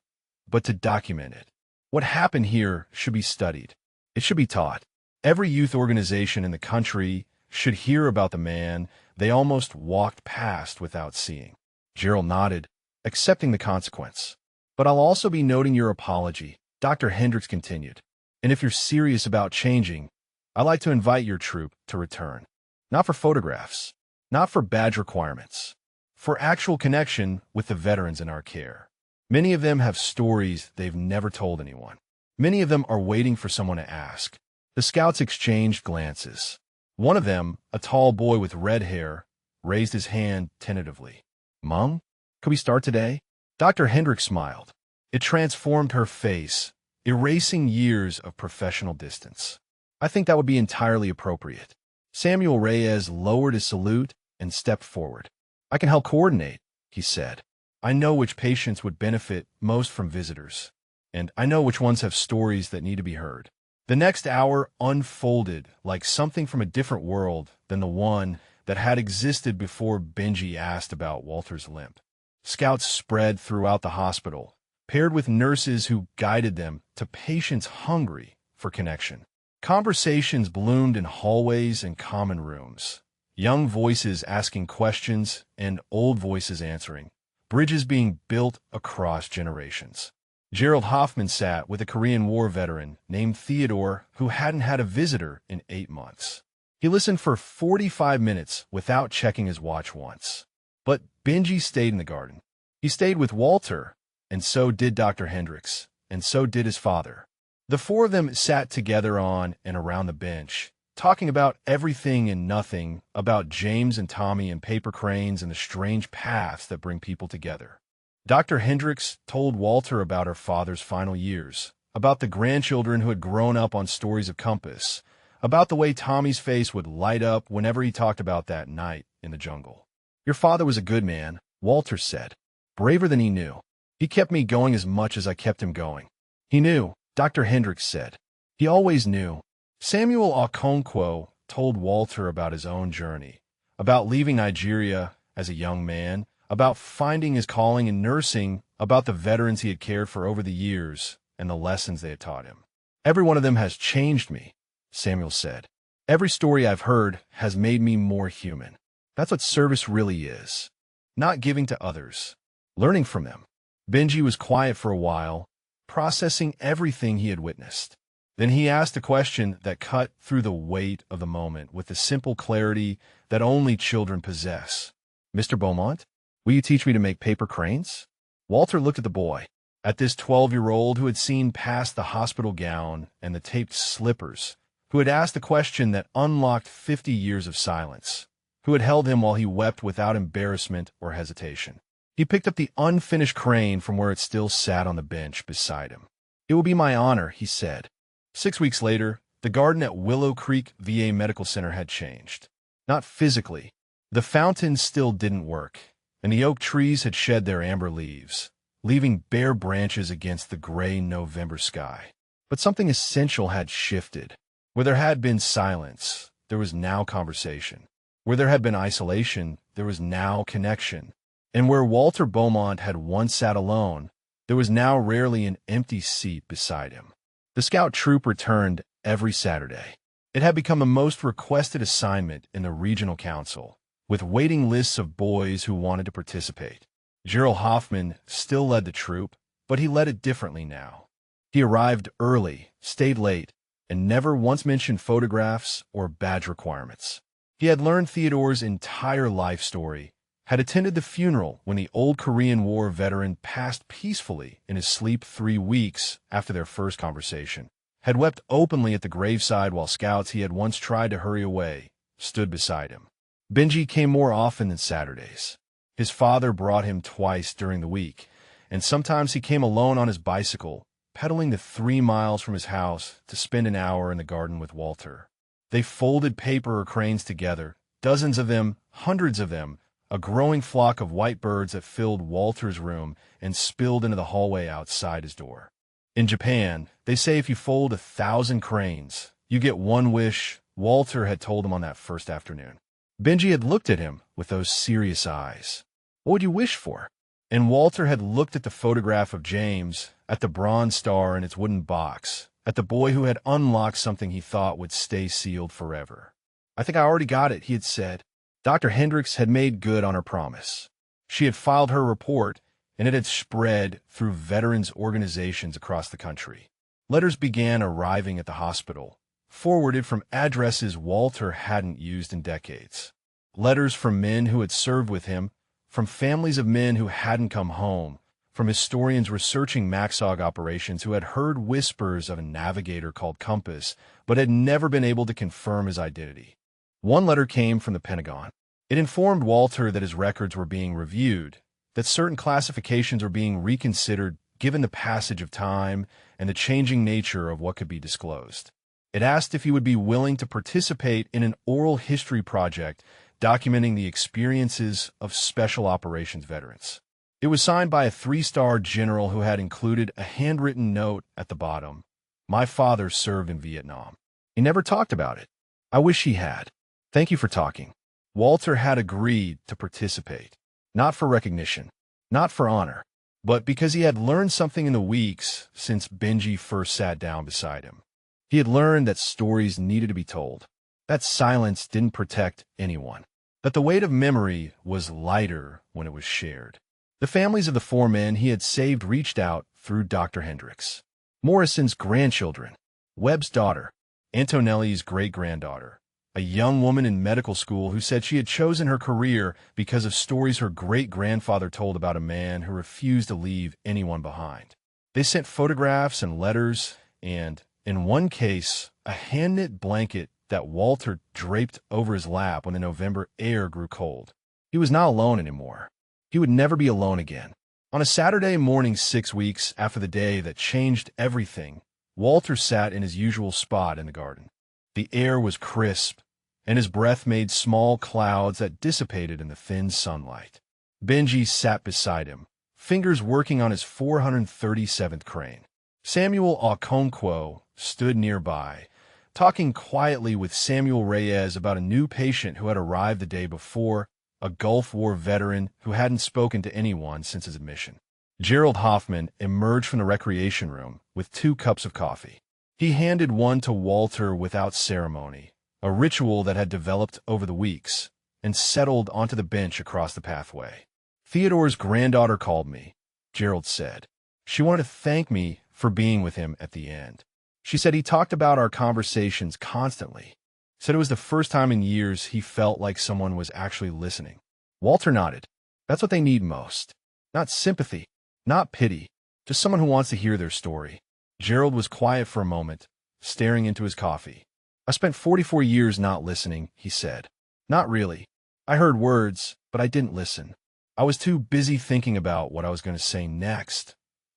but to document it. What happened here should be studied. It should be taught. Every youth organization in the country should hear about the man they almost walked past without seeing." Gerald nodded, accepting the consequence. "But I'll also be noting your apology," Dr. Hendricks continued. "And if you're serious about changing, I'd like to invite your troop to return. Not for photographs, not for badge requirements, for actual connection with the veterans in our care. Many of them have stories they've never told anyone. Many of them are waiting for someone to ask." The scouts exchanged glances. One of them, a tall boy with red hair, raised his hand tentatively. "Mom, could we start today?" Dr. Hendricks smiled. It transformed her face, erasing years of professional distance. "I think that would be entirely appropriate." Samuel Reyes lowered his salute and stepped forward. "I can help coordinate," he said. "I know which patients would benefit most from visitors, and I know which ones have stories that need to be heard." The next hour unfolded like something from a different world than the one that had existed before Benji asked about Walter's limp. Scouts spread throughout the hospital, paired with nurses who guided them to patients hungry for connection. Conversations bloomed in hallways and common rooms, young voices asking questions and old voices answering, bridges being built across generations. Gerald Hoffman sat with a Korean War veteran named Theodore who hadn't had a visitor in 8 months. He listened for 45 minutes without checking his watch once. But Benji stayed in the garden. He stayed with Walter, and so did Dr. Hendricks, and so did his father. The four of them sat together on and around the bench, talking about everything and nothing, about James and Tommy and paper cranes and the strange paths that bring people together. Dr. Hendricks told Walter about her father's final years, about the grandchildren who had grown up on stories of Compass, about the way Tommy's face would light up whenever he talked about that night in the jungle. "Your father was a good man," Walter said, "braver than he knew. He kept me going as much as I kept him going." "He knew," Dr. Hendricks said. "He always knew." Samuel Okonkwo told Walter about his own journey, about leaving Nigeria as a young man, about finding his calling in nursing, about the veterans he had cared for over the years and the lessons they had taught him. "Every one of them has changed me," Samuel said. "Every story I've heard has made me more human. That's what service really is. Not giving to others, learning from them." Benji was quiet for a while, processing everything he had witnessed. Then he asked a question that cut through the weight of the moment with the simple clarity that only children possess. "Mr. Beaumont, will you teach me to make paper cranes?" Walter looked at the boy, at this 12-year-old who had seen past the hospital gown and the taped slippers, who had asked the question that unlocked 50 years of silence, who had held him while he wept without embarrassment or hesitation. He picked up the unfinished crane from where it still sat on the bench beside him. "It will be my honor," he said. 6 weeks later, the garden at Willow Creek VA Medical Center had changed. Not physically. The fountains still didn't work, and the oak trees had shed their amber leaves, leaving bare branches against the gray November sky. But something essential had shifted. Where there had been silence, there was now conversation. Where there had been isolation, there was now connection. And where Walter Beaumont had once sat alone, there was now rarely an empty seat beside him. The scout troop returned every Saturday. It had become a most requested assignment in the regional council, with waiting lists of boys who wanted to participate. Gerald Hoffman still led the troop, but he led it differently now. He arrived early, stayed late, and never once mentioned photographs or badge requirements. He had learned Theodore's entire life story, had attended the funeral when the old Korean War veteran passed peacefully in his sleep 3 weeks after their first conversation, had wept openly at the graveside while scouts he had once tried to hurry away stood beside him. Benji came more often than Saturdays. His father brought him twice during the week, and sometimes he came alone on his bicycle, pedaling the 3 miles from his house to spend an hour in the garden with Walter. They folded paper or cranes together, dozens of them, hundreds of them, a growing flock of white birds that filled Walter's room and spilled into the hallway outside his door. In Japan, they say if you fold 1,000 cranes, you get 1 wish, Walter had told him on that first afternoon. Benji had looked at him with those serious eyes. What would you wish for? And Walter had looked at the photograph of James, at the bronze star in its wooden box, at the boy who had unlocked something he thought would stay sealed forever. I think I already got it, he had said. Dr. Hendricks had made good on her promise. She had filed her report, and it had spread through veterans' organizations across the country. Letters began arriving at the hospital, forwarded from addresses Walter hadn't used in decades. Letters from men who had served with him, from families of men who hadn't come home, from historians researching MAXOG operations who had heard whispers of a navigator called Compass, but had never been able to confirm his identity. One letter came from the Pentagon. It informed Walter that his records were being reviewed, that certain classifications were being reconsidered given the passage of time and the changing nature of what could be disclosed. It asked if he would be willing to participate in an oral history project documenting the experiences of special operations veterans. It was signed by a 3-star general who had included a handwritten note at the bottom. My father served in Vietnam. He never talked about it. I wish he had. Thank you for talking. Walter had agreed to participate, not for recognition, not for honor, but because he had learned something in the weeks since Benji first sat down beside him. He had learned that stories needed to be told, that silence didn't protect anyone, that the weight of memory was lighter when it was shared. The families of the 4 men he had saved reached out through Dr. Hendricks. Morrison's grandchildren, Webb's daughter, Antonelli's great-granddaughter, a young woman in medical school who said she had chosen her career because of stories her great-grandfather told about a man who refused to leave anyone behind. They sent photographs and letters, and, in one case, a hand-knit blanket that Walter draped over his lap when the November air grew cold. He was not alone anymore. He would never be alone again. On a Saturday morning 6 weeks after the day that changed everything, Walter sat in his usual spot in the garden. The air was crisp, and his breath made small clouds that dissipated in the thin sunlight. Benji sat beside him, fingers working on his 437th crane. Samuel Okonkwo stood nearby, talking quietly with Samuel Reyes about a new patient who had arrived the day before, a Gulf War veteran who hadn't spoken to anyone since his admission. Gerald Hoffman emerged from the recreation room with 2 cups of coffee. He handed one to Walter without ceremony, a ritual that had developed over the weeks, and settled onto the bench across the pathway. Theodore's granddaughter called me, Gerald said. She wanted to thank me for being with him at the end. She said he talked about our conversations constantly. Said it was the first time in years he felt like someone was actually listening. Walter nodded. That's what they need most. Not sympathy, not pity, just someone who wants to hear their story. Gerald was quiet for a moment, staring into his coffee. I spent 44 years not listening, he said. Not really. I heard words, but I didn't listen. I was too busy thinking about what I was going to say next,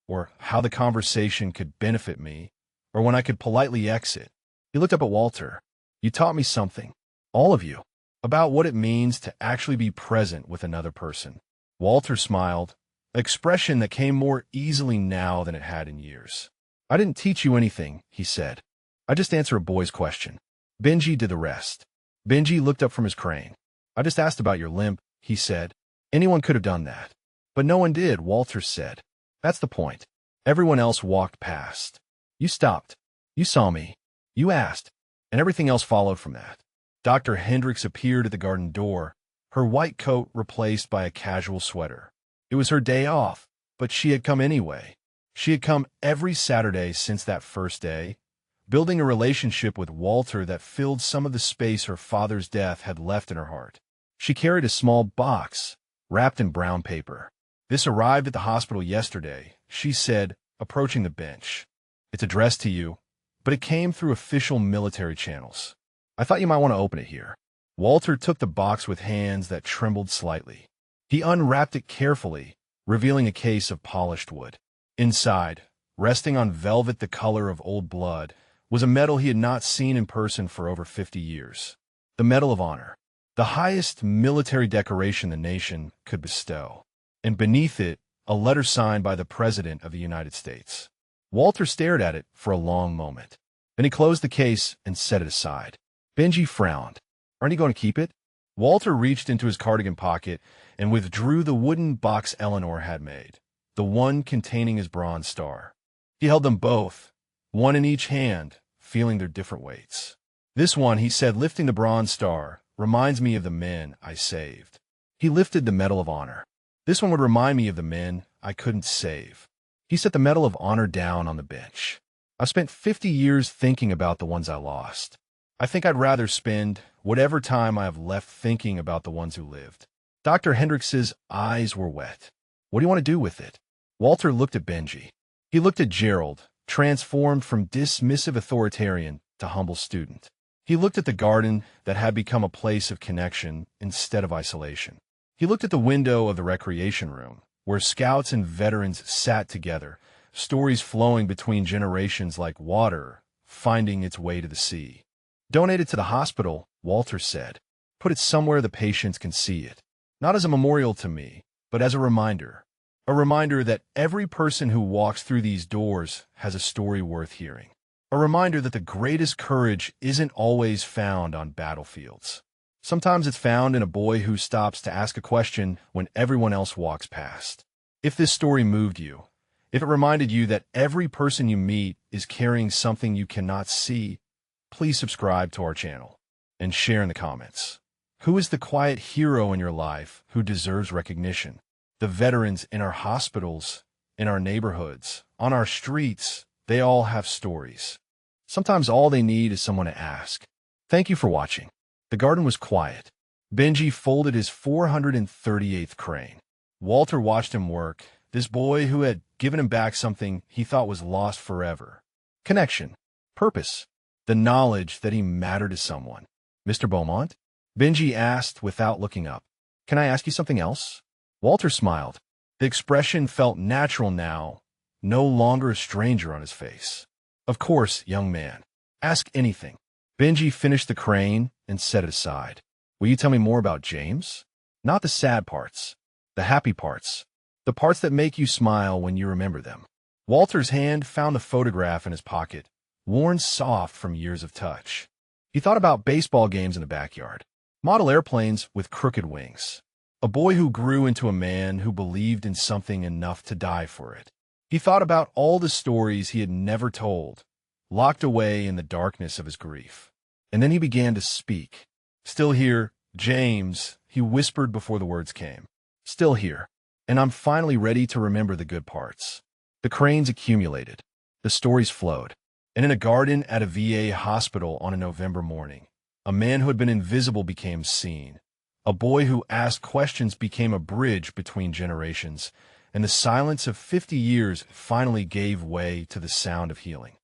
or how the conversation could benefit me, or when I could politely exit. He looked up at Walter. You taught me something, all of you, about what it means to actually be present with another person. Walter smiled, an expression that came more easily now than it had in years. I didn't teach you anything, he said. I just answered a boy's question. Benji did the rest. Benji looked up from his crane. I just asked about your limp, he said. Anyone could have done that. But no one did, Walter said. That's the point. Everyone else walked past. You stopped. You saw me. You asked. And everything else followed from that. Dr. Hendricks appeared at the garden door, her white coat replaced by a casual sweater. It was her day off, but she had come anyway. She had come every Saturday since that first day, building a relationship with Walter that filled some of the space her father's death had left in her heart. She carried a small box, wrapped in brown paper. "This arrived at the hospital yesterday," she said, approaching the bench. "It's addressed to you, but it came through official military channels. I thought you might want to open it here." Walter took the box with hands that trembled slightly. He unwrapped it carefully, revealing a case of polished wood. Inside, resting on velvet the color of old blood, was a medal he had not seen in person for over 50 years. The Medal of Honor, the highest military decoration the nation could bestow. And beneath it, a letter signed by the President of the United States. Walter stared at it for a long moment. Then he closed the case and set it aside. Benji frowned. "Aren't you going to keep it?" Walter reached into his cardigan pocket and withdrew the wooden box Eleanor had made, the one containing his bronze star. He held them both, one in each hand, feeling their different weights. "This one," he said, lifting the bronze star, "reminds me of the men I saved." He lifted the Medal of Honor. "This one would remind me of the men I couldn't save." He set the Medal of Honor down on the bench. "I've spent 50 years thinking about the ones I lost. I think I'd rather spend whatever time I have left thinking about the ones who lived." Dr. Hendricks's eyes were wet. "What do you want to do with it?" Walter looked at Benji. He looked at Gerald, transformed from dismissive authoritarian to humble student. He looked at the garden that had become a place of connection instead of isolation. He looked at the window of the recreation room, where scouts and veterans sat together, stories flowing between generations like water finding its way to the sea. "Donate it to the hospital," Walter said. "Put it somewhere the patients can see it. Not as a memorial to me, but as a reminder. A reminder that every person who walks through these doors has a story worth hearing. A reminder that the greatest courage isn't always found on battlefields. Sometimes it's found in a boy who stops to ask a question when everyone else walks past." If this story moved you, if it reminded you that every person you meet is carrying something you cannot see, please subscribe to our channel and share in the comments. Who is the quiet hero in your life who deserves recognition? The veterans in our hospitals, in our neighborhoods, on our streets, they all have stories. Sometimes all they need is someone to ask. Thank you for watching. The garden was quiet. Benji folded his 438th crane. Walter watched him work, this boy who had given him back something he thought was lost forever. Connection, purpose, the knowledge that he mattered to someone. "Mr. Beaumont?" Benji asked without looking up. "Can I ask you something else?" Walter smiled. The expression felt natural now, no longer a stranger on his face. "Of course, young man. Ask anything." Benji finished the crane and set it aside. "Will you tell me more about James? Not the sad parts, the happy parts, the parts that make you smile when you remember them." Walter's hand found the photograph in his pocket, worn soft from years of touch. He thought about baseball games in the backyard, model airplanes with crooked wings, a boy who grew into a man who believed in something enough to die for it. He thought about all the stories he had never told, locked away in the darkness of his grief. And then he began to speak. "Still here, James," he whispered before the words came. "Still here. And I'm finally ready to remember the good parts." The cranes accumulated. The stories flowed. And in a garden at a VA hospital on a November morning, a man who had been invisible became seen. A boy who asked questions became a bridge between generations, and the silence of 50 years finally gave way to the sound of healing.